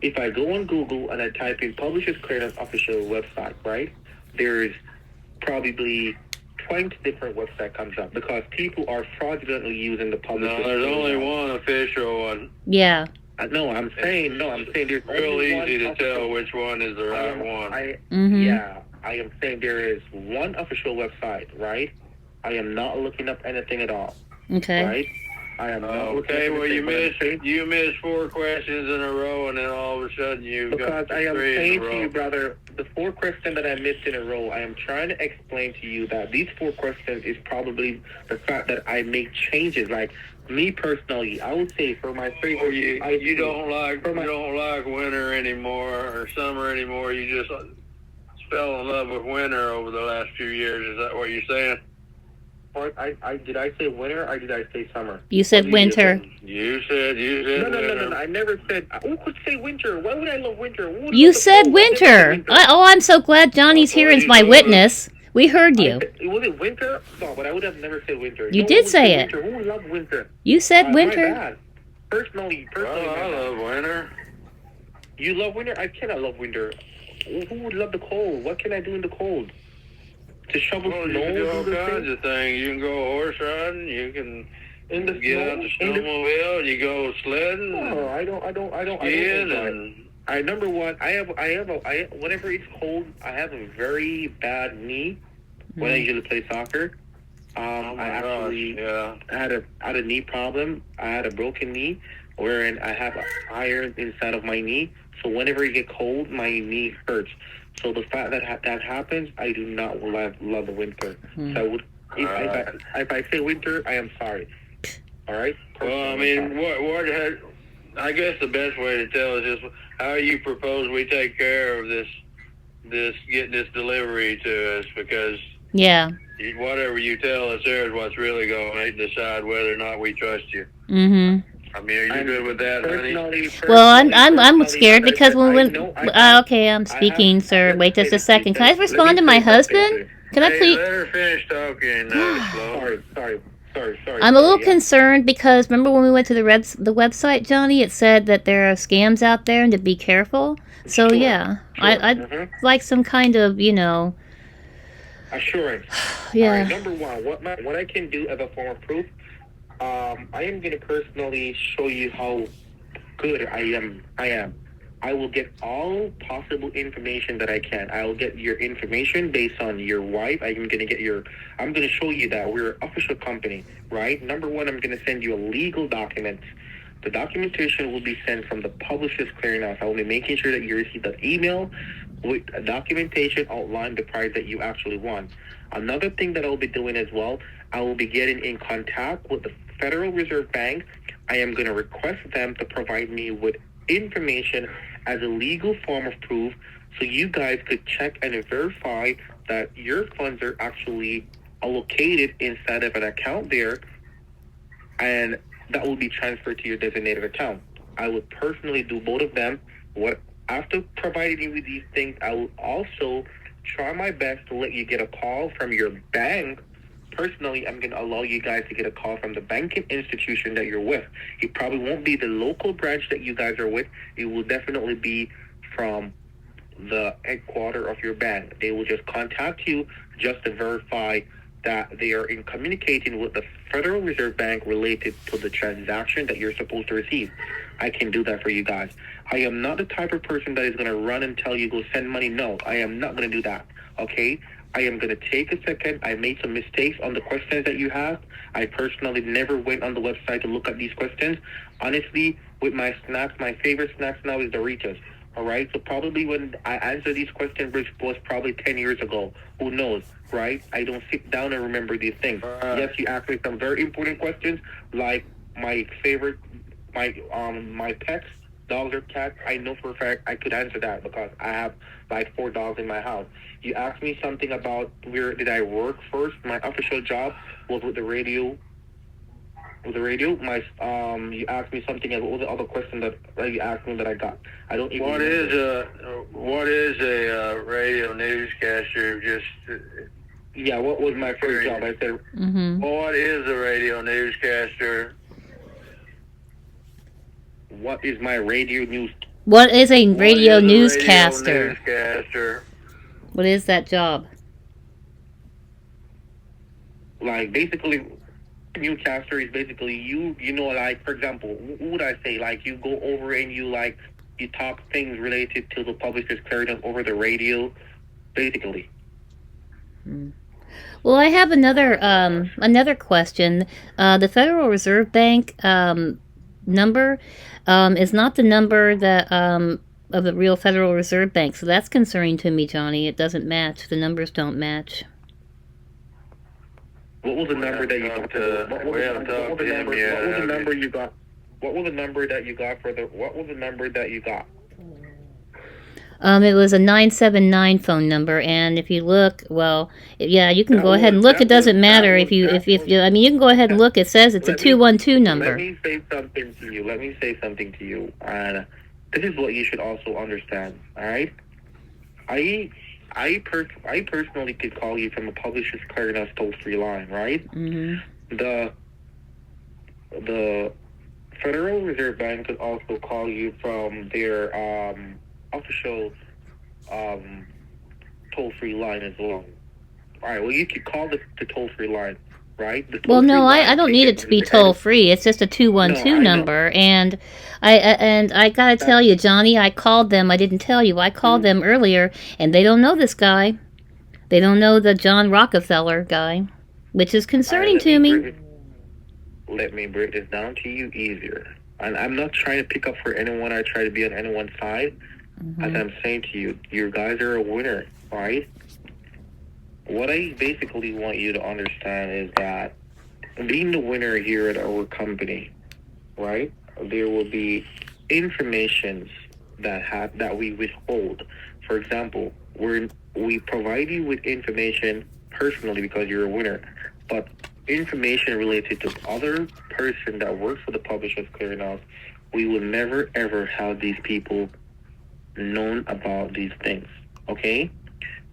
If I go on Google and I type in Publishers Clearinghouse official website, right? There's probably 20 different websites comes up because people are fraudulently using the Publishers. No, there's only one official one. Yeah. No, I'm saying there's real easy to tell which one is the right one. Yeah, I am saying there is one official website, right? I am not looking up anything at all. Okay. Right? I am not looking okay, up well, you missed 4 questions in a row, and then all of a sudden you got 3 I am saying to you, in a row. brother, the 4 questions that I missed in a row, I am trying to explain to you that these 4 questions is probably the fact that I make changes. Like, me personally, I would say for my favorite, you don't like winter anymore or summer anymore. You just fell in love with winter over the last few years. Is that what you're saying? Did I say winter or did I say summer? You said winter. You said winter. No. I never said. Who could say winter? Why would I love winter? You said winter. I'm so glad Johnny's here as my witness. We heard you. Was it winter? No, but I would have never said winter. You did say it. Winter. Who loves winter? You said winter. My bad. Personally, I love winter. You love winter? I cannot love winter. Who would love the cold? What can I do in the cold? To shovel snow? You can do all kinds of things. You can go horse riding. You can get out the snowmobile. And you go sledding. No, I don't. Number one, whenever it's cold, I have a very bad knee when I usually play soccer. I had a knee problem. I had a broken knee, wherein I have iron inside of my knee. So whenever it gets cold, my knee hurts. So the fact that that happens, I do not love the winter. So if I say winter, I am sorry. All right. Well, I mean, I guess the best way to tell is just how you propose we take care of this getting this delivery to us, because whatever you tell us there is what's really going to decide whether or not we trust you. Mm-hmm. I mean, are you good with that, honey? Well, I'm scared because I'm speaking, sir. Wait just a second. Can I respond to my husband? Can I please? Let her finish talking. Sorry. I'm a little concerned because remember when we went to the website, Johnny? It said that there are scams out there and to be careful. So I'd like some kind of assurance. Yeah. All right, number one, what I can do as a form of proof. I am going to personally show you how good I am. I will get all possible information that I can. I will get your information based on your wife. I'm going to show you that we're an official company, right? Number one, I'm going to send you a legal document. The documentation will be sent from the Publishers Clearinghouse. I will be making sure that you receive that email with a documentation outlining the price that you actually want. Another thing that I'll be doing as well, I will be getting in contact with the Federal Reserve Bank. I am going to request them to provide me with information as a legal form of proof so you guys could check and verify that your funds are actually allocated inside of an account there, and that will be transferred to your designated account. I would personally do both of them. After providing you with these things, I will also try my best to let you get a call from your bank. Personally, I'm going to allow you guys to get a call from the banking institution that you're with. It probably won't be the local branch that you guys are with. It will definitely be from the headquarters of your bank. They will just contact you just to verify that they are in communicating with the Federal Reserve Bank related to the transaction that you're supposed to receive. I can do that for you guys. I am not the type of person that is going to run and tell you go send money. No, I am not going to do that. Okay? I am going to take a second. I made some mistakes on the questions that you have. I personally never went on the website to look at these questions. Honestly, with my snacks, my favorite snacks now is Doritos. All right? So probably when I answer these questions, which was probably 10 years ago, who knows, right? I don't sit down and remember these things. Yes, you asked me some very important questions, like my favorite, my pets, dogs or cats. I know for a fact I could answer that because I have like 4 dogs in my house. You asked me something about where did I work first. My official job was with the radio With the radio, you asked me something. What was the other question that you asked me that I got? I don't even. What is a radio newscaster? Just yeah. What was my first job? I said. Mm-hmm. What is a radio newscaster? What is my radio news? What is a radio What is newscaster? A radio newscaster? What is that job? Like basically. Newscaster is basically you know, like, for example, what would I say? Like, you go over and you talk things related to the publishers clearing over the radio, basically. Well, I have another question. The Federal Reserve Bank number is not the number that of the real Federal Reserve Bank, so that's concerning to me, Johnny. It doesn't match. The numbers don't match. What was the number that you got? What was the number you got? What was the number that you got for the? What was the number that you got? It was a 979 phone number, and if you look, well, yeah, you can go ahead and look. It doesn't matter if you. I mean, you can go ahead and look. It says it's a 212 number. Let me say something to you. And this is what you should also understand. All right, I personally could call you from a publisher's clearinghouse toll-free line, right? Mm-hmm. The Federal Reserve Bank could also call you from their official toll-free line as well. All right. Well, you could call the toll-free line, right? Well, no, I don't need it to be toll-free. It's just a 212 number, and I gotta tell you, Johnny, I called them. I didn't tell you. I called them earlier, and they don't know this guy. They don't know the John Rockefeller guy, which is concerning to me. Let me break this down to you easier. And I'm not trying to pick up for anyone. I try to be on anyone's side. Mm-hmm. As I'm saying to you, you guys are a winner, right? What I basically want you to understand is that being the winner here at our company, right, there will be informations that we withhold. For example, we provide you with information personally because you're a winner, but information related to other person that works for the Publishers Clearinghouse, we will never ever have these people known about these things. Okay?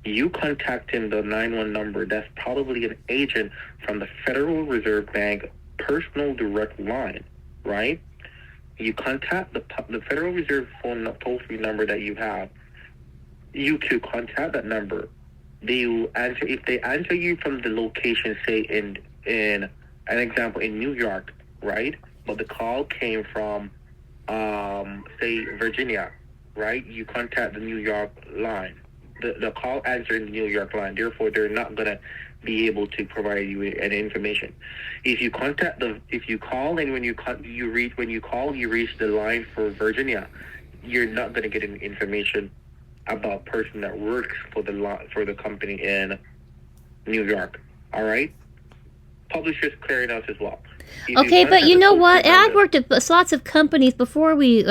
You contacting the 911 number, that's probably an agent from the Federal Reserve Bank personal direct line, right? You contact the Federal Reserve phone toll-free number that you have. You could contact that number. They will answer. If they answer you from the location, say in an example in New York, right? But the call came from say Virginia, right? You contact the New York line. The call answered in the New York line. Therefore, they're not gonna be able to provide you with any information. If you call and when you reach the line for Virginia, you're not gonna get any information about person that works for the company in New York. All right, Publishers Clearinghouse as well. Okay, but you know what? I've worked at lots of companies before we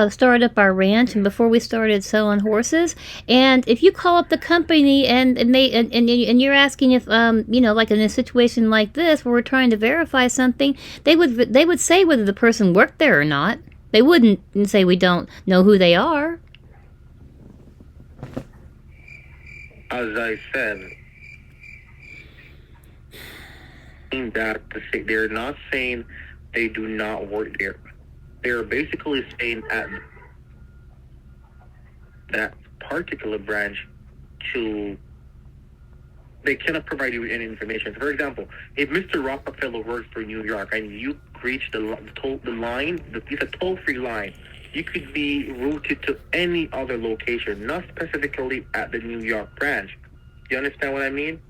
started up our ranch and before we started selling horses. And if you call up the company and you're asking if like in a situation like this where we're trying to verify something, they would say whether the person worked there or not. They wouldn't say we don't know who they are. As I said, that they're not saying they do not work there. They're basically saying at that particular branch they cannot provide you with any information. For example, if Mr. Rockefeller works for New York and you reach the line, it's a toll-free line, you could be routed to any other location, not specifically at the New York branch. You understand what I mean?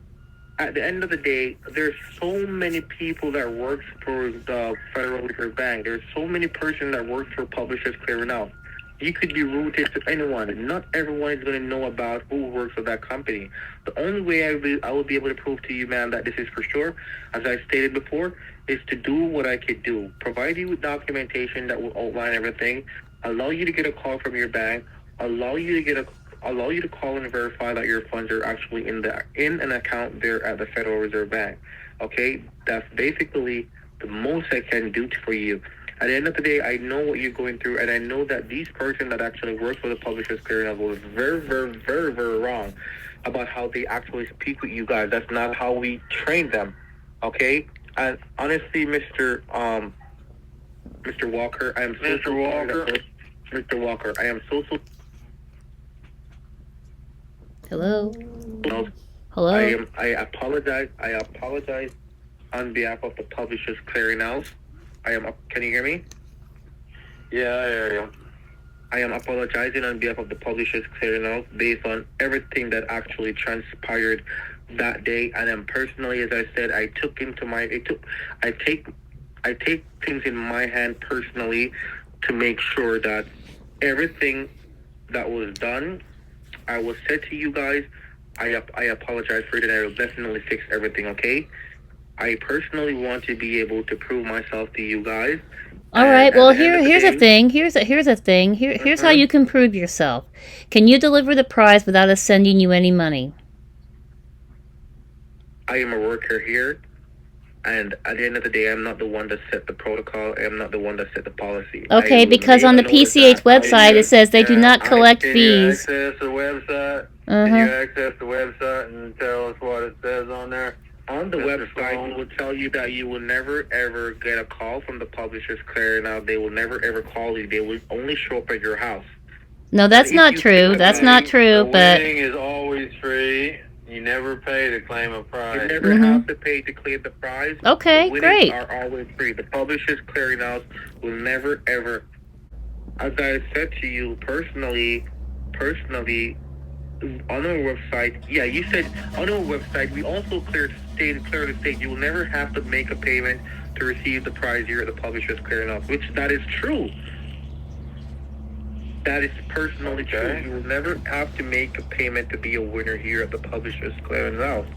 At the end of the day, there's so many people that work for the Federal Reserve Bank. There's so many persons that work for Publishers Clearinghouse. You could be routed to anyone. Not everyone is going to know about who works for that company. The only way I will be able to prove to you, man, that this is for sure, as I stated before, is to do what I could do. Provide you with documentation that will outline everything, allow you to get a call from your bank, allow you to call and verify that your funds are actually in an account there at the Federal Reserve Bank. Okay? That's basically the most I can do for you. At the end of the day, I know what you're going through, and I know that these person that actually works for the Publishers Clearinghouse was very, very, very, very wrong about how they actually speak with you guys. That's not how we train them, okay? And honestly, Mr. Walker, I am so Mr. Walker. Mr. Walker, I am so. Hello. Hello. I apologize. I apologize on behalf of the Publishers Clearinghouse. Can you hear me? Yeah, I hear you. I am apologizing on behalf of the Publishers Clearinghouse based on everything that actually transpired that day. And then personally, as I said, I take things in my hand personally to make sure that everything that was done, I will say to you guys, I apologize for it, and I will definitely fix everything, okay? I personally want to be able to prove myself to you guys. All right. Well, here's a thing. Here's a thing. Here's how you can prove yourself. Can you deliver the prize without us sending you any money? I am a worker here, and at the end of the day, I'm not the one that set the protocol. I'm not the one that set the policy. Okay, because on the PCH website it says they do not collect fees. Can you access the website? Can you access the website and tell us what it says on there? On the website, it will tell you that you will never, ever get a call from the Publishers Clearinghouse. They will never, ever call you. They will only show up at your house. No, that's not true. That's not true, but... Winning is always free. You never pay to claim a prize. You never have to pay to claim the prize. Okay, great. Winnings are always free. The Publishers Clearinghouse will never, ever... As I said to you personally, on our website, yeah, you said on our website, we also clear to state you will never have to make a payment to receive the prize here at the Publishers Clearinghouse, which that is true. That is personally true. You will never have to make a payment to be a winner here at the Publishers Clearinghouse.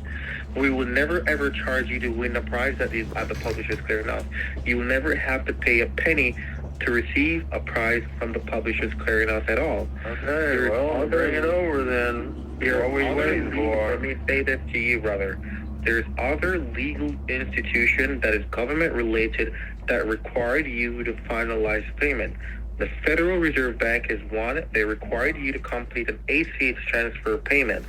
We will never ever charge you to win a prize at the Publishers Clearinghouse. You will never have to pay a penny to receive a prize from the Publishers Clearinghouse at all. Okay, well, bring it over then. What are we waiting for? Let me say this to you, brother. There's other legal institution that is government related that required you to finalize payment. The Federal Reserve Bank is one. They required you to complete an ACH transfer payment.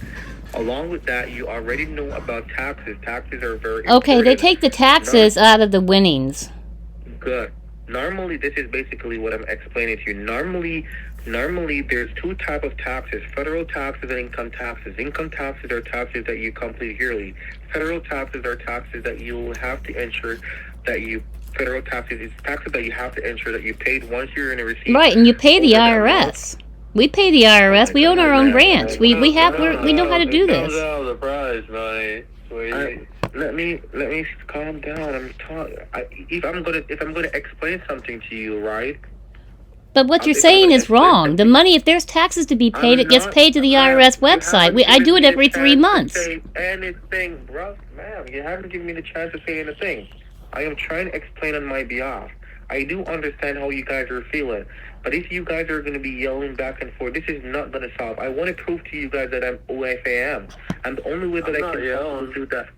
Along with that, you already know about taxes. Taxes are very important. Okay, they take the taxes out of the winnings. Good. Normally, this is basically what I'm explaining to you. Normally, there's two types of taxes: federal taxes and income taxes. Income taxes are taxes that you complete yearly. Federal taxes are taxes that you have to ensure that you. Federal taxes is taxes that you have to ensure that you paid once you're in a receipt. Right, and you pay the IRS. We pay the IRS. We own our own branch. We know how to do this. Comes out of the prize money, sweetie. Let me calm down. I'm talking. If I'm gonna explain something to you, right? But what you're saying is wrong. The money, if there's taxes to be paid, it gets paid to the IRS website. I do it every 3 months. Say anything, bro, ma'am. You haven't given me the chance to say anything. I am trying to explain on my behalf. I do understand how you guys are feeling, but if you guys are going to be yelling back and forth, this is not going to solve. I want to prove to you guys that I'm OFAM, and the only way that I can do that.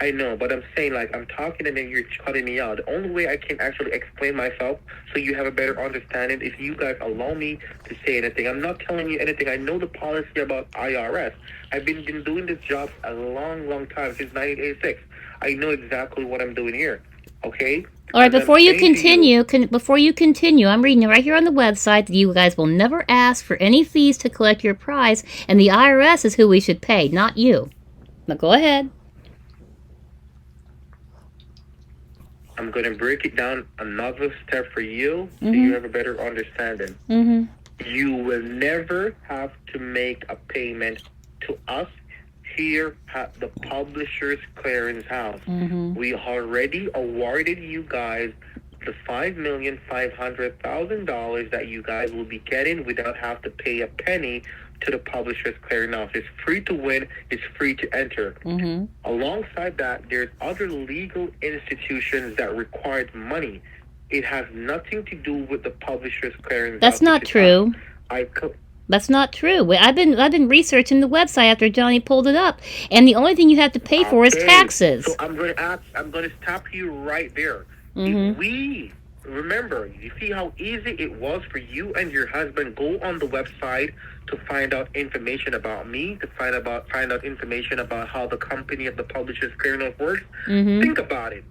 I know, but I'm saying, like, I'm talking and then you're cutting me out. The only way I can actually explain myself so you have a better understanding if you guys allow me to say anything. I'm not telling you anything. I know the policy about IRS. I've been doing this job a long, long time, since 1986. I know exactly what I'm doing here. Okay? All right, before you continue, I'm reading it right here on the website that you guys will never ask for any fees to collect your prize, and the IRS is who we should pay, not you. Now go ahead. I'm going to break it down another step for you so you have a better understanding. You will never have to make a payment to us here at the Publishers Clearinghouse. We already awarded you guys the $5,500,000 that you guys will be getting without having to pay a penny to the Publishers Clearinghouse. It's free to win. It's free to enter. Alongside that, there's other legal institutions that require money. It has nothing to do with the Publishers Clearinghouse. That's not true. That's not true. I've been researching the website after Johnny pulled it up, and the only thing you have to pay for is taxes. So I'm going to stop you right there. Mm-hmm. Remember, you see how easy it was for you and your husband go on the website to find out information about me, to find out information about how the company of the Publishers Clearinghouse works. Mm-hmm. Think about it.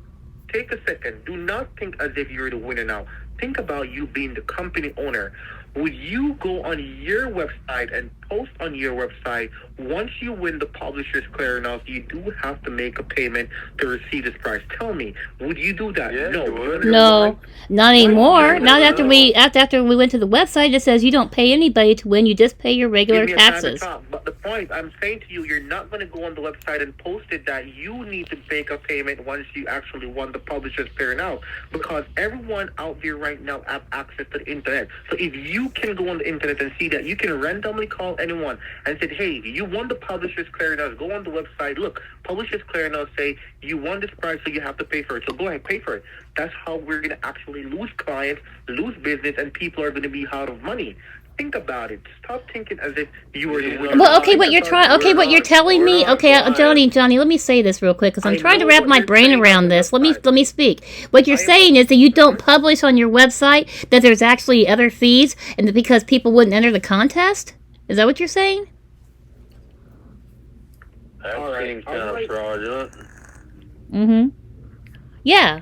Take a second. Do not think as if you're the winner now. Think about you being the company owner. Would you go on your website and post on your website, once you win the Publishers Clearinghouse, you do have to make a payment to receive this prize? Tell me, would you do that? Yes, No. you would. No, not anymore. No. Not after we went to the website. It says you don't pay anybody to win. You just pay your regular Give me a time to taxes. talk. But the point I'm saying to you, you're not going to go on the website and post it that you need to make a payment once you actually won the Publishers Clearinghouse, because everyone out there right now have access to the internet. So if you can go on the internet and see that, you can randomly call anyone and say, hey, you won the Publishers Clearinghouse. Go on the website. Look, Publishers Clearinghouse say you won this prize, so you have to pay for it. So go ahead, pay for it. That's how we're going to actually lose clients, lose business, and people are going to be out of money. Think about it. Stop thinking as if you were the winner. Well, okay, what you're telling me. Okay, Johnny, let me say this real quick because I'm trying to wrap my brain around this. Let me speak. What you're saying is that you don't publish on your website that there's actually other fees, and that because people wouldn't enter the contest. Is that what you're saying? That seems kind of fraudulent. Mm-hmm. Yeah,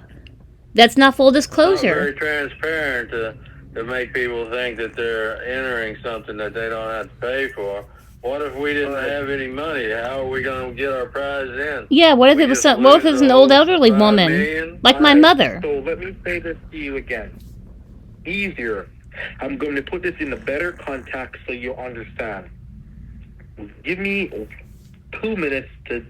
that's not full Not disclosure. very transparent to make people think that they're entering something that they don't have to pay for. What if we didn't have any money? How are we going to get our prize in? Yeah, what if it was an old elderly woman, like my mother? So let me say this to you again. Easier. I'm going to put this in a better context so you understand. Give me 2 minutes to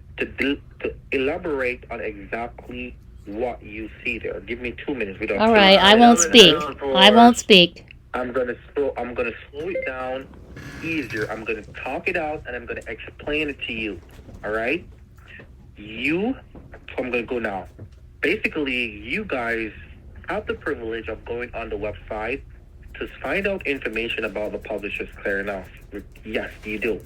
elaborate on exactly what you see there. Give me 2 minutes. All right, I won't speak. I won't speak. I'm gonna slow it down easier. I'm gonna talk it out and I'm gonna explain it to you. All right? So I'm gonna go now. Basically, you guys have the privilege of going on the website to find out information about the Publishers Clearinghouse. Yes, you do.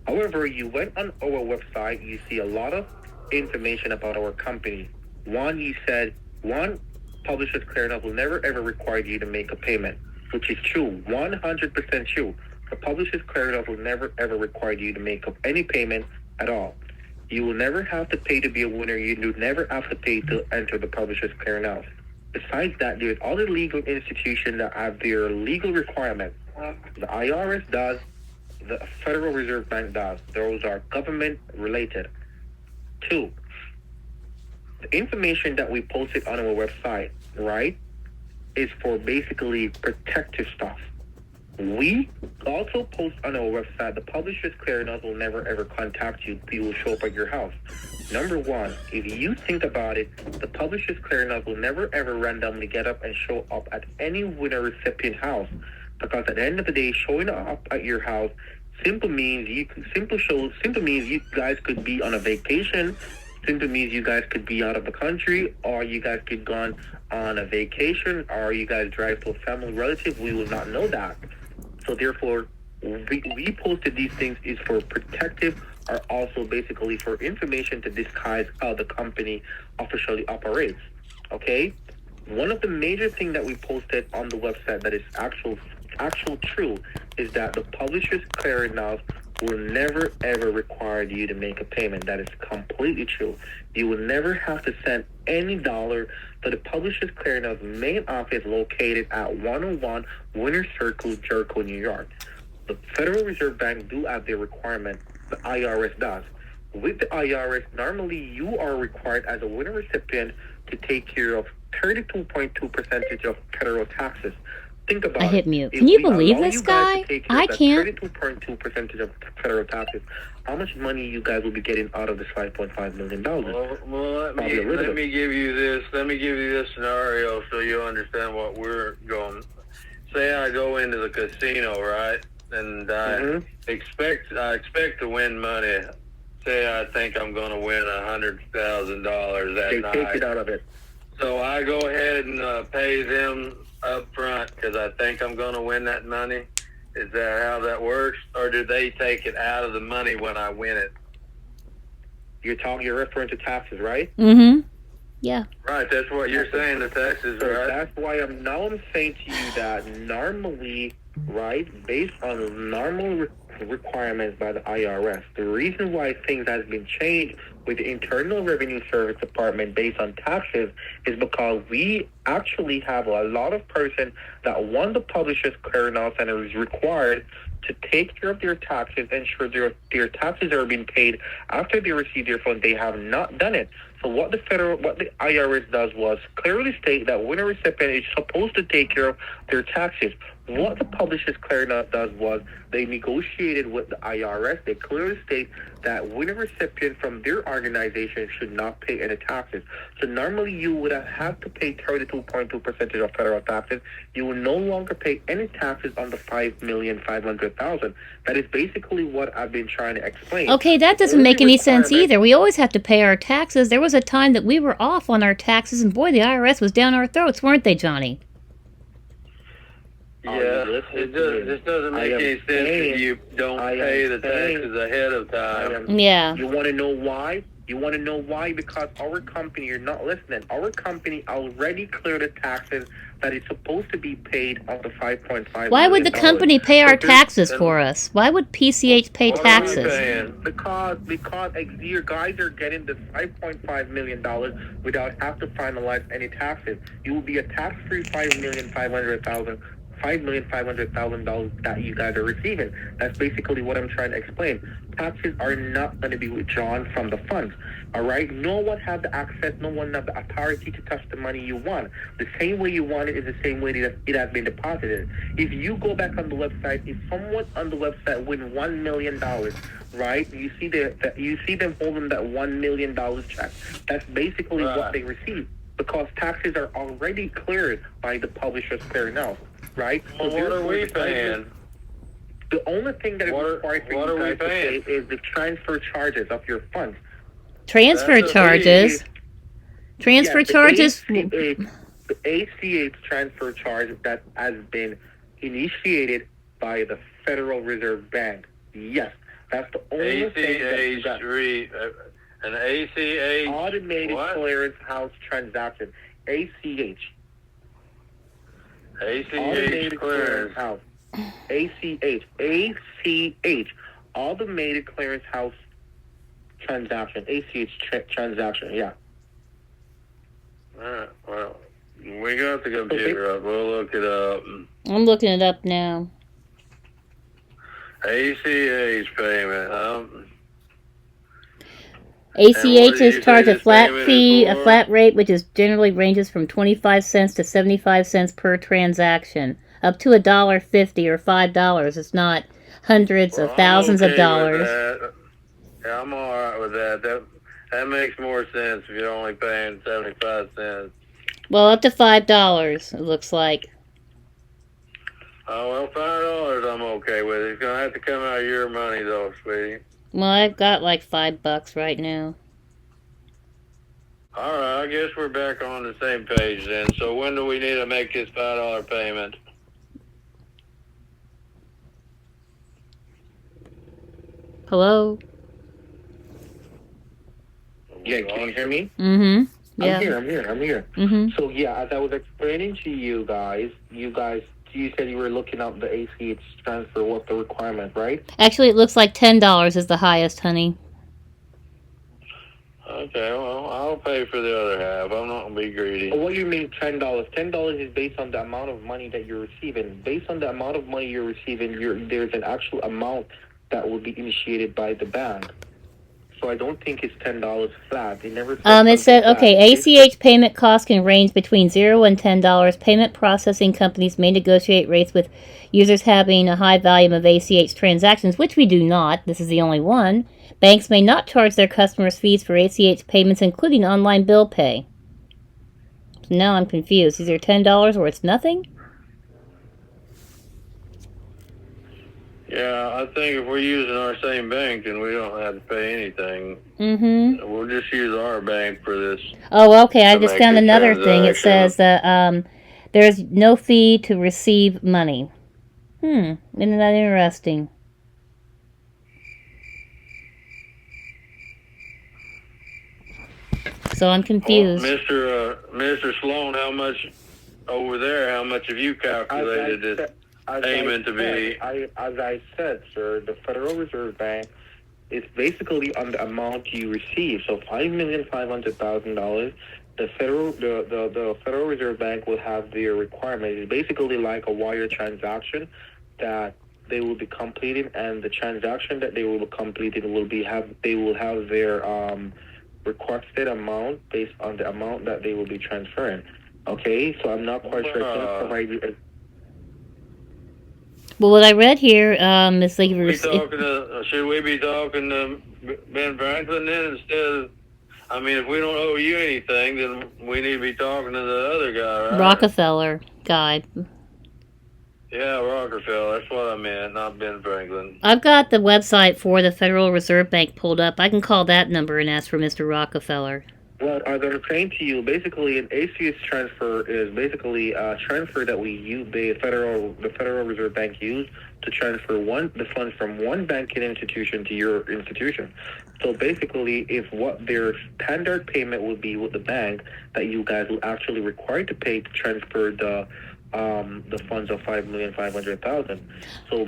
However, you went on our website, you see a lot of information about our company. You said Publishers Clearinghouse will never ever require you to make a payment, which is true, 100% true. The Publishers Clearinghouse will never ever require you to make any payment at all. You will never have to pay to be a winner. You do never have to pay to enter the Publishers Clearinghouse. Besides that, there's other legal institutions that have their legal requirements. The IRS does, the Federal Reserve Bank does. Those are government related. 2, the information that we posted on our website, right, is for basically protective stuff. We also post on our website, the Publishers Clearinghouse will never ever contact you. People will show up at your house. Number 1, if you think about it, the Publishers Clearinghouse will never ever randomly get up and show up at any winner recipient house, because at the end of the day, showing up at your house simply means you guys could be on a vacation. Simply means you guys could be out of the country, or you guys could gone on a vacation, or you guys drive to a family relative. We will not know that. So therefore, we posted these things is for protective, or also basically for information to disguise how the company officially operates. Okay? One of the major things that we posted on the website that is actual true is that the Publishers Clearinghouse will never ever require you to make a payment. That is completely true. You will never have to send any dollar to the Publishers Clearinghouse main office located at 101 Winter Circle, Jericho, New York. The Federal Reserve Bank do have their requirement. The IRS does. With the IRS, normally you are required as a winner recipient to take care of 32.2% of federal taxes. Think about I hit mute. Can you believe this guy? I can't. 32.2% of federal taxes. How much money you guys will be getting out of this $5.5 million? Well, let me give you this. Let me give you this scenario so you understand what we're going. Say I go into the casino, right, and I expect to win money. Say I think I'm going to win $100,000 that night. They take it out of it. So I go ahead and pay them up front because I think I'm going to win that money. Is that how that works, or do they take it out of the money when I win it? You're referring to taxes, right? Mm-hmm. Yeah. Right, that's what you're saying, the taxes, So right? that's why I'm saying to you that normally, right, based on normal requirements by the IRS, the reason why things has been changed with the Internal Revenue Service Department based on taxes is because we actually have a lot of person that want the publishers clearinghouse and is required to take care of their taxes, ensure their taxes are being paid after they receive their funds. They have not done it. So what the IRS does was clearly state that when a recipient is supposed to take care of their taxes. What the Publishers Clearinghouse does was they negotiated with the IRS. They clearly state that when a recipient from their organization should not pay any taxes. So normally you would have to pay 32.2% of federal taxes. You will no longer pay any taxes on the $5,500,000. That is basically what I've been trying to explain. Okay, that doesn't make any sense either. We always have to pay our taxes. There was a time that we were off on our taxes, and boy, the IRS was down our throats, weren't they, Johnny? Yeah, it just doesn't make any sense if you don't pay the taxes ahead of time. Yeah. You want to know why? You want to know why? Because our company, you're not listening, our company already cleared the taxes that is supposed to be paid on the $5.5 Why would the company pay our taxes for us? Why would PCH pay taxes? Because your guys are getting the $5.5 million without having to finalize any taxes. You will be a tax-free $5,500,000 that you guys are receiving. That's basically what I'm trying to explain. Taxes are not going to be withdrawn from the funds. All right? No one has the access, no one has the authority to touch the money you want. The same way you want it is the same way that it has been deposited. If you go back on the website, if someone on the website win $1 million, right? You see them holding that $1 million check. That's basically what they receive, because taxes are already cleared by the Publishers Clearinghouse. Right? Well, so what are we paying? The only thing that is required for you guys to pay is the transfer charges of your funds. Transfer charges? Transfer charges? The ACH transfer charge that has been initiated by the Federal Reserve Bank. Yes, that's the only thing that you got. An ACH? Automated Clearance House Transaction. ACH. ACH clearance house. ACH. Automated clearance house transaction. ACH transaction, yeah. Alright, well, we got the computer up. We'll look it up. I'm looking it up now. ACH payment. ACH is charged a flat fee, a flat rate, which is generally ranges from 25 cents to 75 cents per transaction, up to $1.50 or $5. It's not hundreds of thousands of dollars. Yeah, I'm all right with that. That makes more sense if you're only paying 75 cents. Well, up to $5, it looks like. Oh, well, $5 I'm okay with. It's going to have to come out of your money, though, sweetie. Well, I've got like $5 right now. All right, I guess we're back on the same page then. So when do we need to make this $5 payment? Hello? Yeah, can you hear me? Mm-hmm. Yeah. I'm here. Mm-hmm. So yeah, as I was explaining to you guys, you said you were looking up the ACH transfer, what the requirement, right? Actually, it looks like $10 is the highest, honey. Okay, well, I'll pay for the other half. I'm not going to be greedy. What do you mean $10? $10 is based on the amount of money that you're receiving. Based on the amount of money you're receiving, there's an actual amount that will be initiated by the bank. So I don't think it's $10 flat. They never said it said, okay, ACH payment costs can range between $0 and $10. Payment processing companies may negotiate rates with users having a high volume of ACH transactions, which we do not. This is the only one. Banks may not charge their customers fees for ACH payments, including online bill pay. So now I'm confused. Is there $10 or it's nothing? Yeah, I think if we're using our same bank, then we don't have to pay anything. Mm-hmm. We'll just use our bank for this. Oh, okay. I just found another thing. It says that there's no fee to receive money. Isn't that interesting? So I'm confused. Mr. Sloan, how much over there? How much have you calculated this payment to be? As I said, sir, the Federal Reserve Bank is basically on the amount you receive. So $5,500,000. The Federal Reserve Bank will have their requirement. It's basically like a wire transaction that they will be completing, and the transaction that they will be completing they will have their requested amount based on the amount that they will be transferring. Okay, so I'm not quite sure. I can't provide you. Well, what I read here is like should we be talking to Ben Franklin then instead of? I mean, if we don't owe you anything, then we need to be talking to the other guy, right? Rockefeller guy. Yeah, Rockefeller. That's what I meant, not Ben Franklin. I've got the website for the Federal Reserve Bank pulled up. I can call that number and ask for Mr. Rockefeller. Well, as I'm saying to you, basically an ACH transfer is basically a transfer that the Federal Reserve Bank use to transfer the funds from one banking institution to your institution. So basically, if what their standard payment would be with the bank, that you guys will actually require to pay to transfer the funds of $5,500,000. So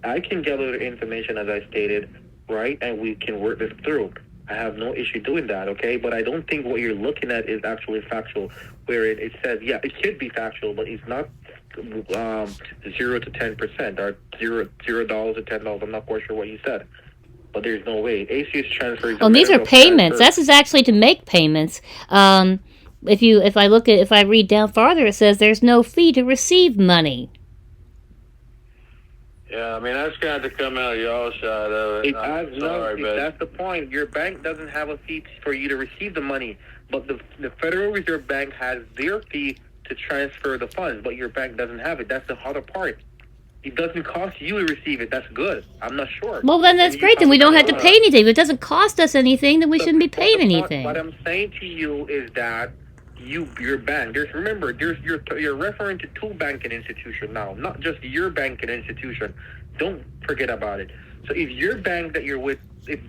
I can gather the information as I stated, right, and we can work this through. I have no issue doing that, okay? But I don't think what you're looking at is actually factual, where it says, yeah, it could be factual, but it's not 0 to 10% or $0 to $10. I'm not quite sure what you said. But there's no way. ACH transfers. Oh, these are payments. This is actually to make payments. If I read down farther, it says there's no fee to receive money. Yeah, I mean, that's got to come out of y'all's side of it. That's the point. Your bank doesn't have a fee for you to receive the money, but the Federal Reserve Bank has their fee to transfer the funds, but your bank doesn't have it. That's the harder part. It doesn't cost you to receive it. That's good. I'm not sure. Well, then that's great. Then we don't have to pay anything. If it doesn't cost us anything, then we shouldn't be paying anything. What I'm saying to you is that your bank. You're referring to two banking institutions now, not just your banking institution. Don't forget about it. So if your bank that you're with,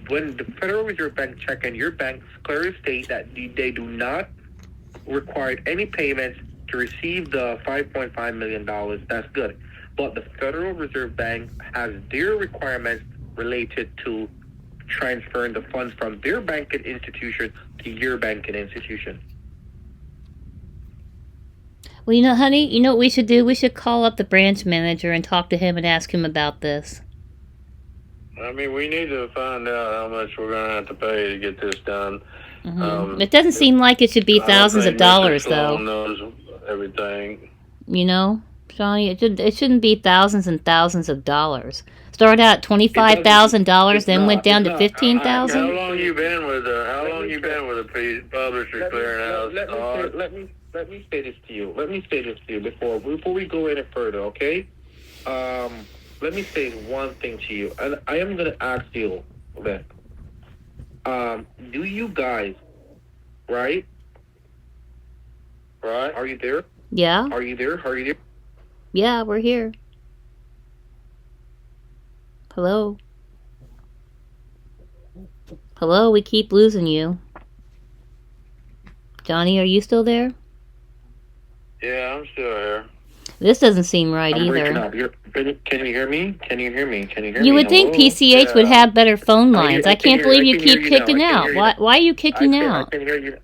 when the Federal Reserve Bank check in, your bank clearly state that they do not require any payments to receive the $5.5 million. That's good. But the Federal Reserve Bank has their requirements related to transferring the funds from their banking institution to your banking institution. Well, honey, you know what we should do? We should call up the branch manager and talk to him and ask him about this. I mean, we need to find out how much we're going to have to pay to get this done. Mm-hmm. It doesn't seem like it should be thousands of dollars, though. Knows everything. You know, Johnny, it shouldn't be thousands and thousands of dollars. Started out at $25,000, then went down to $15,000. How long you been with the Publishers Clearinghouse? Let me say this to you. Before we go any further, okay? Let me say one thing to you, and I am going to ask you that. Do you guys, right? Are you there? Yeah. Are you there? Yeah, we're here. Hello? Hello, we keep losing you. Johnny, are you still there? Yeah, I'm still here. This doesn't seem right either. Can you hear me? You would think PCH would have better phone lines. I can't believe you keep kicking out. Why are you kicking out? I can hear you.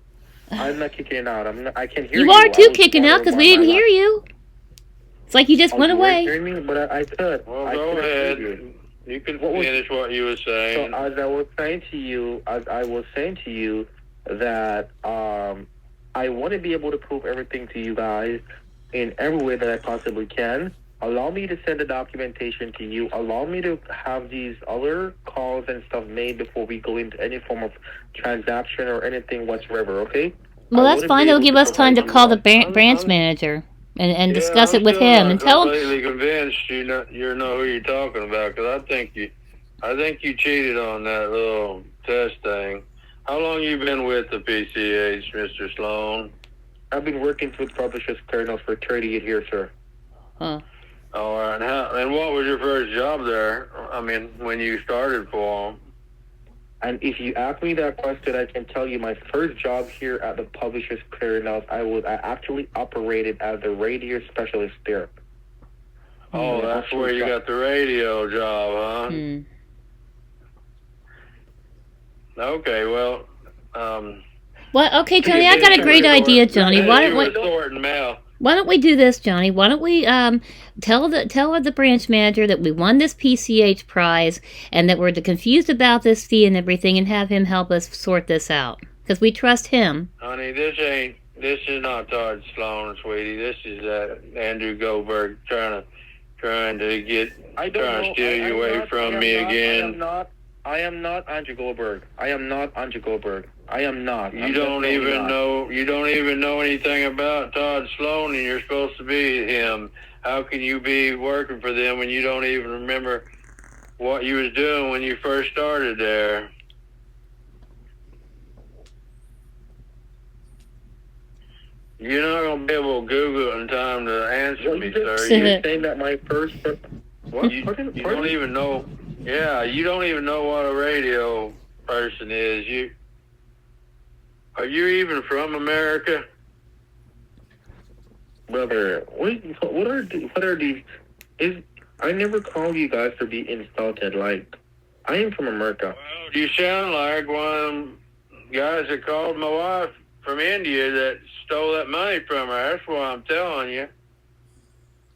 I'm not kicking out. I can hear you. You are too kicking out because we didn't hear you. It's like you just went away. You hear me? But I could. Well, go ahead. You can finish what you were saying. So as I was saying to you that I want to be able to prove everything to you guys in every way that I possibly can. Allow me to send the documentation to you. Allow me to have these other calls and stuff made before we go into any form of transaction or anything whatsoever, okay? Well, that's fine. It'll give us time to call the branch manager and discuss it with him and tell him. I'm completely convinced you know who you're talking about, because I think you cheated on that little test thing. How long you been with the PCH, Mr. Sloan? I've been working with Publishers Clearinghouse for 38 years, sir. Huh. All right. And what was your first job there? I mean, when you started for them? And if you ask me that question, I can tell you my first job here at the Publishers Clearinghouse, I actually operated as a radio specialist there. Oh, that's where you got the radio job, huh? Hmm. Okay, well, Well, okay, Johnny, I got a great idea, Johnny. Why don't we do this, Johnny? Why don't we tell the branch manager that we won this PCH prize and that we're confused about this fee and everything, and have him help us sort this out because we trust him. Honey, this is not Todd Sloan, sweetie. This is Andrew Goldberg trying to steal you away from me again. I am not Andrew Goldberg. I am not Andrew Goldberg. I am not. You don't even know anything about Todd Sloan, and you're supposed to be him. How can you be working for them when you don't even remember what you was doing when you first started there? You're not gonna be able to Google it in time to answer me, sir. You're saying that my first what? You don't even know. Yeah, you don't even know what a radio person is. Are you even from America? Brother, what are these? I never call you guys to be insulted. Like, I am from America. Well, you sound like one of them guys that called my wife from India that stole that money from her. That's what I'm telling you.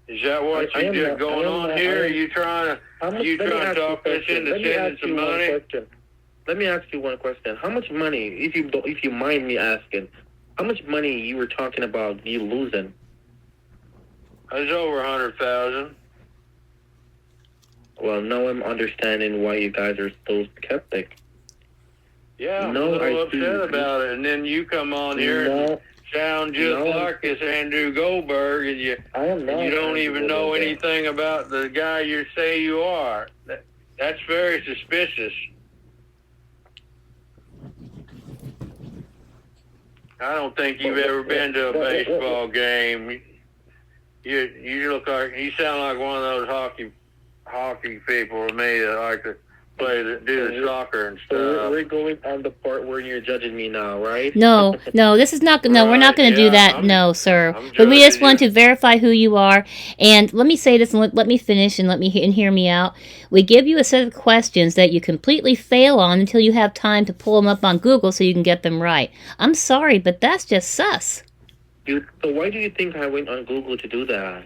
Is that what you got going on here? Are you trying to talk us into sending some money? Let me ask you one question. How much money, if you mind me asking, how much money you were talking about you losing? It's over 100,000. Well, now I'm understanding why you guys are so skeptic. Yeah, I'm a little upset about it. And then you come on here and sound just like this Andrew Goldberg, and you don't even know anything about the guy you say you are. That's very suspicious. I don't think you've ever been to a baseball game. You sound like one of those hockey people to me that like to do the soccer and stuff. We're going on the part where you're judging me now, right? No, this is not. No, we're not going to do that. No, sir. But we just want to verify who you are. And let me say this, and let me finish, and hear me out. We give you a set of questions that you completely fail on until you have time to pull them up on Google so you can get them right. I'm sorry, but that's just sus. So why do you think I went on Google to do that?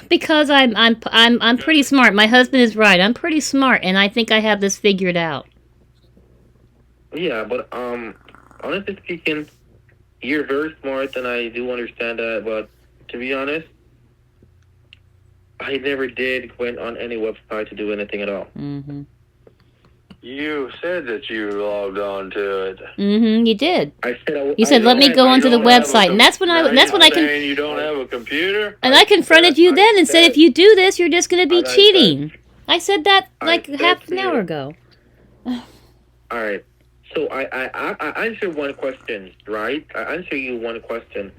Because I'm pretty smart. My husband is right. I'm pretty smart, and I think I have this figured out. Yeah, but honestly speaking, you're very smart, and I do understand that. But to be honest, I never went on any website to do anything at all. Mm-hmm. You said that you logged on to it. Mm-hmm. You did. You said, "Let me go onto the website," and that's when I can. You don't have a computer. And I confronted you then and said, "If you do this, you're just going to be cheating." I said that like half an hour ago. All right. So I answered one question, right? I answer you one question.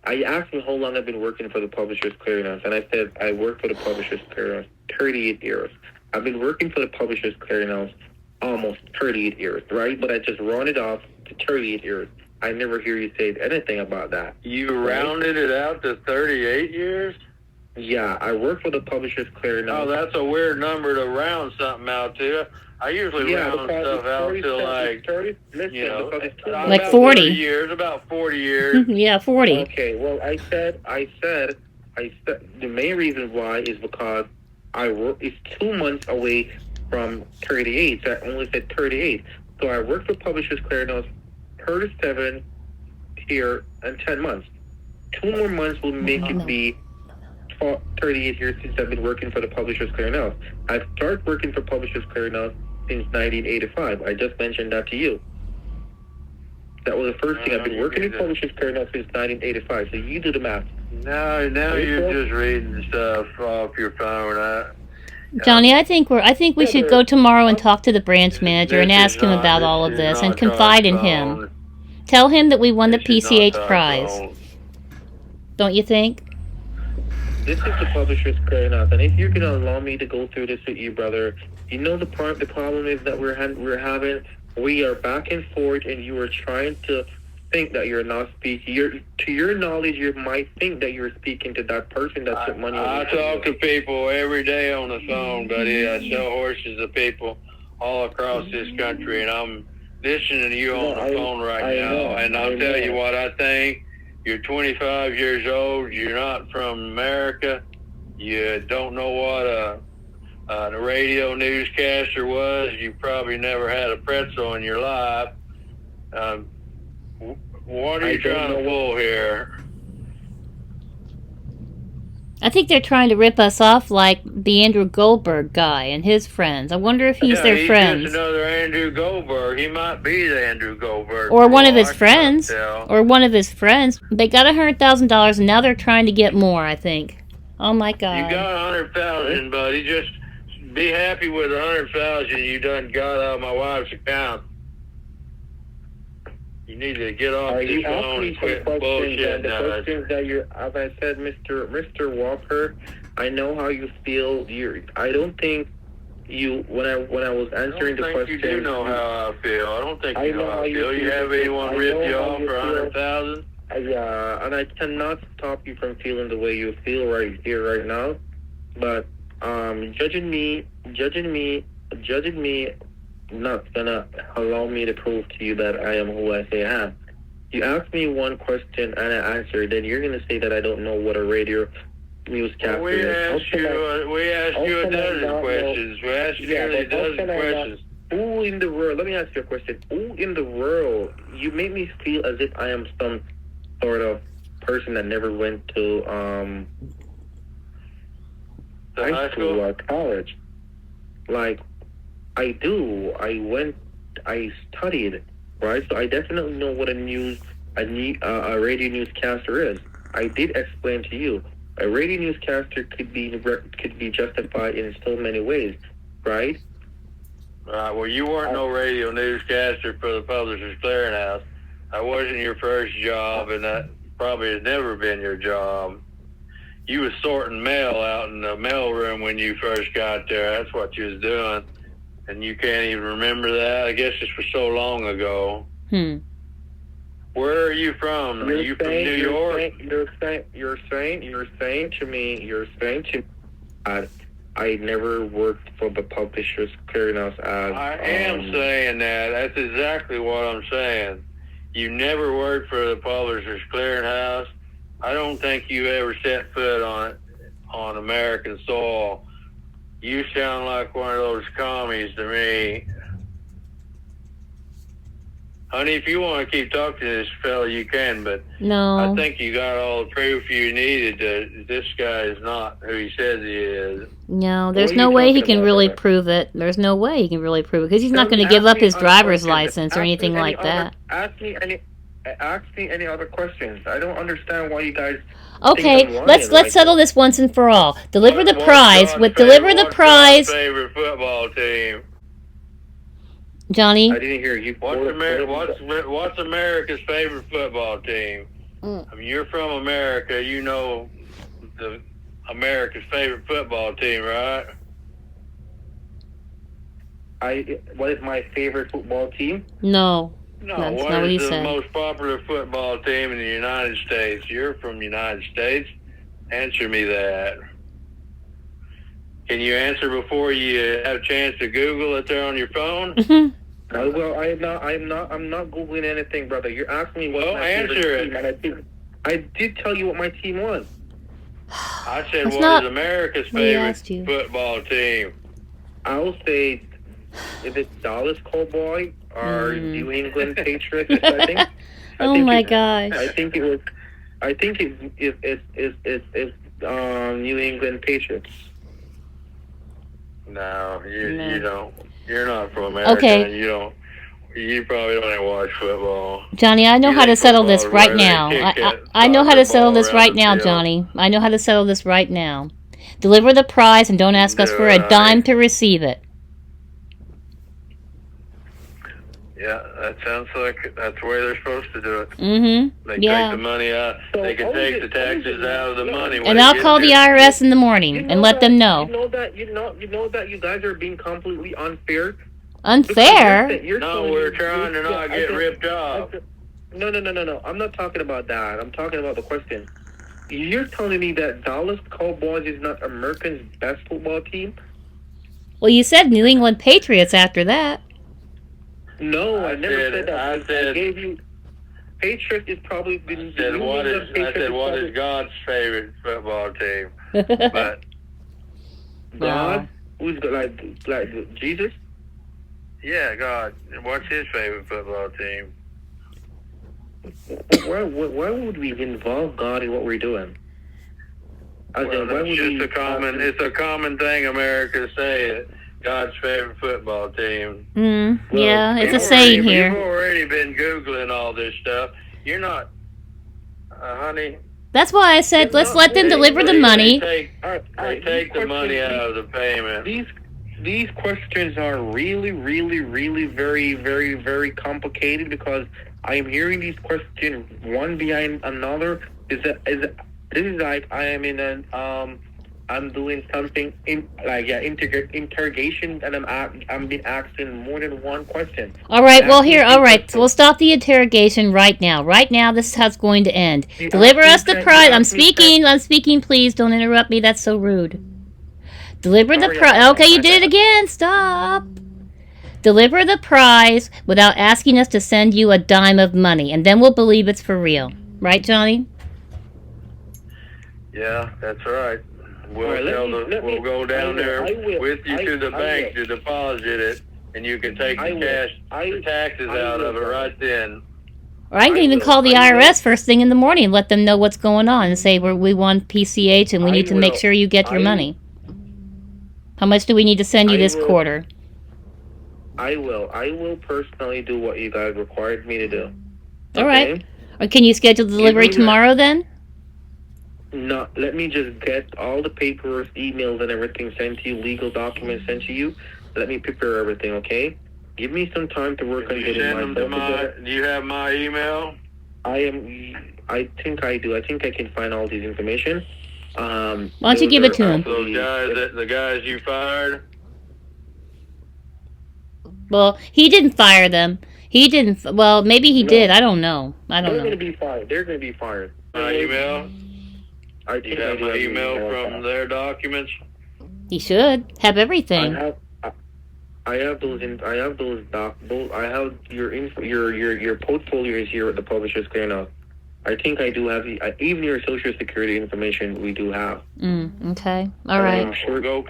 I asked you how long I've been working for the Publishers Clearinghouse, and I said I worked for the Publishers Clearinghouse 38 years. I've been working for the Publishers Clearinghouse almost 38 years, right? But I just rounded off to 38 years. I never hear you say anything about that. You rounded it out to 38 years? Yeah, I work for the Publishers Clearinghouse. Oh, that's a weird number to round something out to. I usually round stuff out to like 40 years, about 40 years. Yeah, 40. Okay, well, I said the main reason why is because it's 2 months away from 38, so I only said 38. So I worked for Publishers Clearinghouse 37 here in 10 months. 2 more months will make it be 38 years since I've been working for the Publishers Clearinghouse. I've started working for Publishers Clearinghouse since 1985. I just mentioned that to you. That was the first thing. I've been working in Publishers Clearinghouse since 1985. So you do the math. Now you're just reading stuff off your phone. Johnny, I think we should go tomorrow and talk to the branch manager and ask him about all of this and confide in him. Tell him that we won the PCH prize. Don't you think? This is the Publishers Clearinghouse, and if you're going to allow me to go through this with you, brother, you know the problem is that we're having We are back and forth, and you are trying to think that you're not speaking. To your knowledge, you might think that you're speaking to that person that took money. I talk to people every day on the phone, buddy. I sell horses to people all across this country, and I'm listening to you on the phone right now. And I'll tell you what I think. You're 25 years old. You're not from America. You don't know what a radio newscaster was. You probably never had a pretzel in your life. What are you trying to pull here? I think they're trying to rip us off like the Andrew Goldberg guy and his friends. I wonder if he's their friends. Just another Andrew Goldberg. He might be the Andrew Goldberg. Or one of his friends. Or one of his friends. They got $100,000 and now they're trying to get more, I think. Oh my God. You got $100,000, buddy. Just be happy with $100,000 you done got out of my wife's account. You need to get off this phone and quit bullshit. The questions that you're, as I said, Mr. Walker, I know how you feel. I don't think you, when I was answering the question. You do know how I feel. I don't think you know how I feel. You have anyone rip you off for $100,000? Yeah, and I cannot stop you from feeling the way you feel right here, right now. But judging me, not gonna allow me to prove to you that I am who I say I am. You asked me one question and I answered, then you're gonna say that I don't know what a radio newscaster is. We asked you a dozen questions. We asked you a dozen questions. Who in the world? Let me ask you a question. Who in the world? You make me feel as if I am some sort of person that never went to high school or college. Like, I do. I studied, right? So I definitely know what a radio newscaster is. I did explain to you. A radio newscaster could be justified in so many ways, right? Well, you weren't no radio newscaster for the Publishers Clearinghouse. That wasn't your first job, and that probably has never been your job. You was sorting mail out in the mail room when you first got there. That's what you was doing. And you can't even remember that? I guess it's for so long ago. Where are you from? Are you from New York? You're saying to me, I never worked for the Publishers Clearinghouse as... I am saying that. That's exactly what I'm saying. You never worked for the Publishers Clearinghouse. I don't think you ever set foot on American soil. You sound like one of those commies to me. Honey, if you want to keep talking to this fella, you can, but no. I think you got all the proof you needed that this guy is not who he says he is. No, there's no way he can really prove it. There's no way he can really prove it, because he's not going to give up his driver's license or anything like that. Ask me any other questions. I don't understand why you guys... Okay, let's settle this once and for all. Deliver the prize. Deliver the prize. What's your favorite football team? Johnny? I didn't hear you. What's America's favorite football team? I mean, you're from America. You know America's favorite football team, right? What is my favorite football team? No. No, that's what not what he is the said. most popular football team in the United States? You're from the United States. Answer me that. Can you answer before you have a chance to Google it there on your phone? Well, I'm not Googling anything, brother. You're asking me what my favorite team, and I did tell you what my team was. I said, what is America's favorite football team? I'll say, if it's Dallas Cowboys or New England Patriots, I think. Oh my gosh! I think it's New England Patriots. No, you don't. You're not from America. Okay. You probably don't even watch football. Johnny, I know how to settle this right now. I know how to settle this right now, Johnny. I know how to settle this right now. Deliver the prize and don't ask us for a dime to receive it. Yeah, that sounds like that's the way they're supposed to do it. Mm-hmm. They take the money out. They can take the taxes out of the money. And I'll call the IRS in the morning and let them know. You know that you guys are being completely unfair Unfair? No, we're trying to not get ripped off. No. I'm not talking about that. I'm talking about the question. You're telling me that Dallas Cowboys is not America's best football team? Well, you said New England Patriots after that. No, I never said that. I gave you... Patriots is probably... I said, what is God's favorite football team? But God? Who's like Jesus? Yeah, God. What's his favorite football team? Why would we involve God in what we're doing? It's a common thing America say. God's favorite football team. Yeah, it's a saying here. You've already been Googling all this stuff. You're not, honey. That's why I said let's let them deliver the money. They take the money out of the payment. These questions are really, really, really very, very, very complicated because I am hearing these questions one behind another. This is like I am in an I'm doing something interrogation, and I'm being asked in more than one question. All right, so we'll stop the interrogation right now. Right now, this is how it's going to end. Deliver us the prize. I'm speaking, please. Don't interrupt me. That's so rude. Deliver the prize. Okay, you did it again. Stop. Deliver the prize without asking us to send you a dime of money, and then we'll believe it's for real. Right, Johnny? Yeah, that's right. We'll go down there with you to the bank to deposit it, and you can take the taxes out of it right then. Or I can even call the IRS first thing in the morning and let them know what's going on and say we want PCH and we need to make sure you get your money. How much do we need to send you this quarter? I will personally do what you guys required me to do. All right. Or can you schedule delivery tomorrow then? No, let me just get all the papers, emails, and everything sent to you, legal documents sent to you. Let me prepare everything, okay? Give me some time to work on getting do you have my email? I think I do. I think I can find all these information. Why don't you give it to him? The guys you fired? Well, he didn't fire them. He didn't. Well, maybe he did. I don't know. They're going to be fired. They're going to be fired. My email? Do you have my email from their documents? He should have everything. I have those. I have your portfolio is here at the Publishers Clearinghouse. I think I do have even your Social Security information. We do have. Okay. All right. I'm sure go.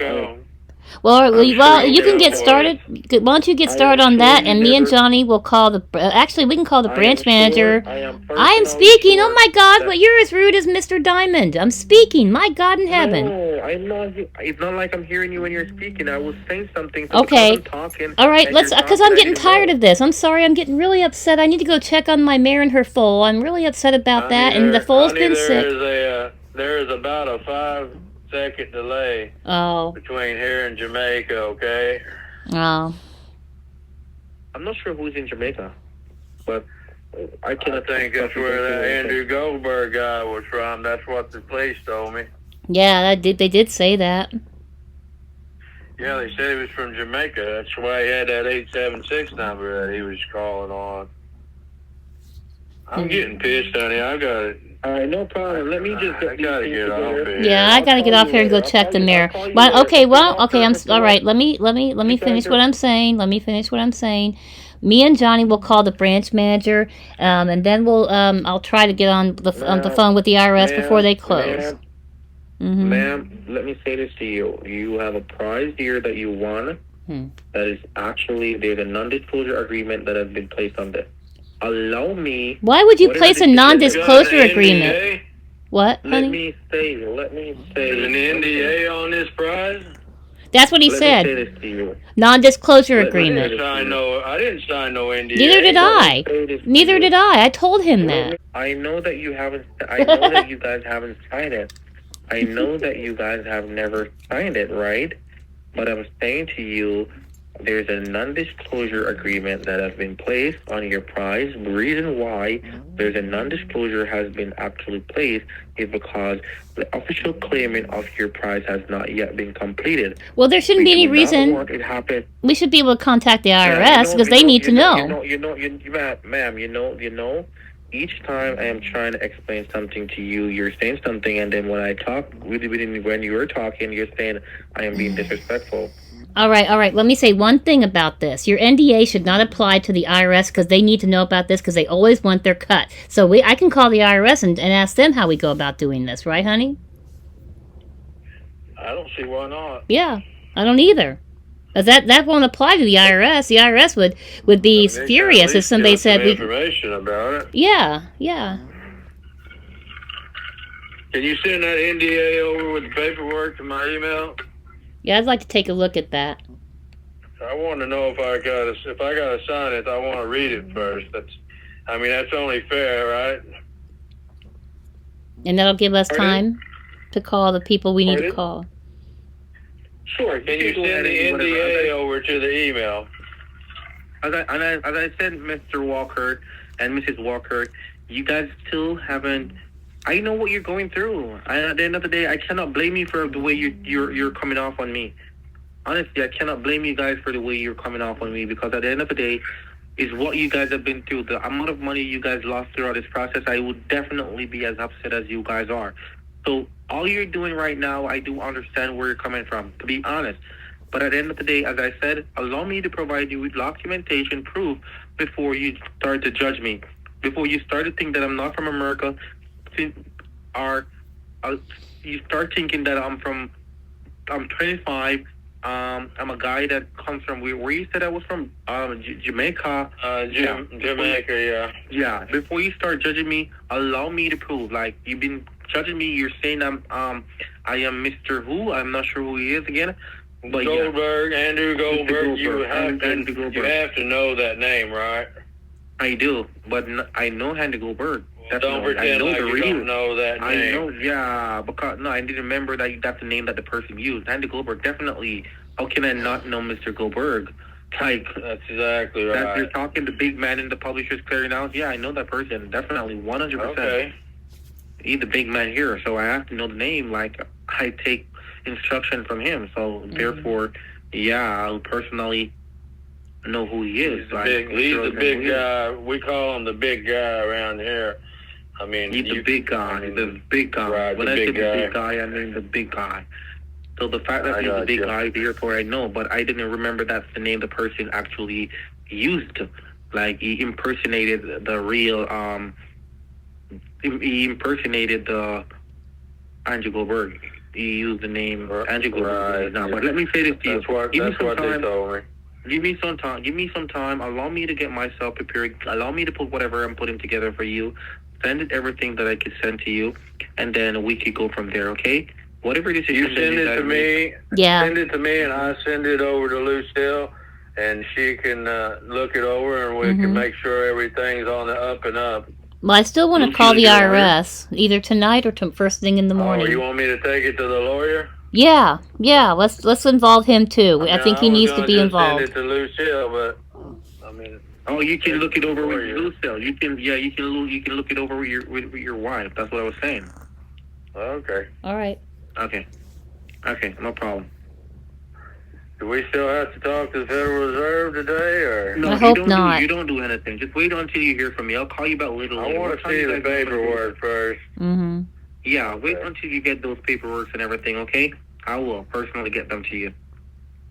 Well, you can get started. Why don't you get started on that, and me and Johnny will call the... Actually, we can call the branch manager. I am speaking. Oh, my God. Well, you're as rude as Mr. Diamond. I'm speaking. My God in heaven. No, I'm not. It's not like I'm hearing you when you're speaking. I was saying something. Okay. I'm talking, all right, because I'm getting tired of this. I'm sorry. I'm getting really upset. I need to go check on my mare and her foal. I'm really upset about that, and the foal's been sick. There is about a 5-second delay between here and Jamaica, okay? Oh. I'm not sure who's in Jamaica, but I think that's where that Andrew Goldberg guy was from. That's what the police told me. Yeah, they did say that. Yeah, they said he was from Jamaica. That's why he had that 876 number that he was calling on. I'm getting pissed, honey. I got it. All right, no problem. Let me just get off here. Yeah, I gotta get off here and go check the mirror. Well, okay. I'm all right. Let me finish what I'm saying. Me and Johnny will call the branch manager, and then I'll try to get on the phone with the IRS before they close. Ma'am, let me say this to you. You have a prize here that you won. That is actually there's a non-disclosure agreement that has been placed on this. Allow me. Why would you place a non-disclosure agreement? What, honey? Let me say. There's an NDA on this prize? That's what he said. Let me say this to you. Non-disclosure agreement. I didn't sign no NDA. Neither did I. I told him that. I know that you haven't. I know that you guys haven't signed it. I know that you guys have never signed it, right? But I'm saying to you, there's a non-disclosure agreement that has been placed on your prize. The reason why there's a non-disclosure has been actually placed is because the official claiming of your prize has not yet been completed. Well, there shouldn't be any reason. It happened. We should be able to contact the IRS because they need to know. Ma'am, each time I am trying to explain something to you, you're saying something, and then when I talk, when you're talking, you're saying I am being disrespectful. All right. Let me say one thing about this. Your NDA should not apply to the IRS because they need to know about this because they always want their cut. So I can call the IRS and ask them how we go about doing this, right, honey? I don't see why not. Yeah, I don't either. That won't apply to the IRS. The IRS would be furious if somebody said we information about it. Yeah. Can you send that NDA over with the paperwork to my email? Yeah, I'd like to take a look at that. I want to know if I gotta sign it. I want to read it first. That's only fair, right? And that'll give us time to call the people we need to call. Sure. Can you send the NDA over to the email? As I said, Mr. Walker and Mrs. Walker, you guys still haven't. I know what you're going through. At the end of the day, I cannot blame you for the way you're coming off on me. Honestly, I cannot blame you guys for the way you're coming off on me because at the end of the day, is what you guys have been through. The amount of money you guys lost throughout this process, I would definitely be as upset as you guys are. So all you're doing right now, I do understand where you're coming from, to be honest. But at the end of the day, as I said, allow me to provide you with documentation proof before you start to judge me. Before you start to think that I'm not from America, you start thinking that I'm 25. I'm a guy that comes from where you said I was from? Jamaica. Jamaica, yeah. Yeah. Before you start judging me, allow me to prove. Like you've been judging me, you're saying I am Mr. Who? I'm not sure who he is again. But Goldberg, yeah. Andrew Goldberg. You have to know that name, right? I do, but I know Andrew Goldberg. Don't pretend like you don't know that name. I know, yeah, because I didn't remember that that's the name that the person used. Andy Goldberg, definitely. How can I not know Mr. Goldberg? Like, that's exactly right. That you're talking the big man in the Publishers Clearinghouse. Yeah, I know that person. Definitely, 100%. Okay. He's the big man here, so I have to know the name. Like, I take instruction from him. So, therefore, yeah, I'll personally know who he is. He's the big guy. We call him the big guy around here. I mean, he's the big guy. The big guy. Right, when I say the big guy, I mean the big guy. So the fact that he's the big guy, therefore I know, but I didn't remember that's the name the person actually used. Like he impersonated the real. He impersonated the Andrew Goldberg. He used the name Andrew Goldberg. Right. But let me say this to you. That's what they told me. Give me some time. Give me some time. Allow me to get myself prepared. Allow me to put whatever I'm putting together for you. Send it everything that I could send to you, and then we could go from there. Okay? Whatever decision you send it to me. Yeah. Send it to me, and I send it over to Lucille, and she can look it over, and we can make sure everything's on the up and up. Well, I still want to call the IRS either tonight or first thing in the morning. Oh, you want me to take it to the lawyer? Yeah. Let's involve him too. I think he needs to be involved. Send it to Lucille, but I mean. Oh, you can look it over with Lucille. You can look it over with your wife. That's what I was saying. Okay. All right. Okay, no problem. Do we still have to talk to the Federal Reserve today, or no? I hope not. You don't do anything. Just wait until you hear from me. I'll call you back later. I want to see the paperwork first. Yeah, wait until you get those paperwork and everything. Okay, I will personally get them to you.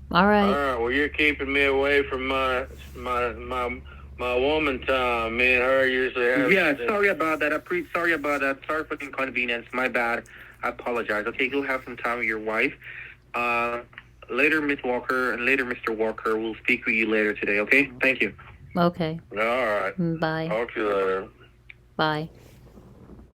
All right. All right. Well, you're keeping me away from my woman time. Me and her usually have. Yeah, sorry about that. Sorry about that. Sorry for the inconvenience. My bad. I apologize. Okay, go have some time with your wife. Later, Miss Walker, and later, Mr. Walker. We'll speak with you later today. Okay? Thank you. Okay. All right. Bye. Talk to you later. Bye.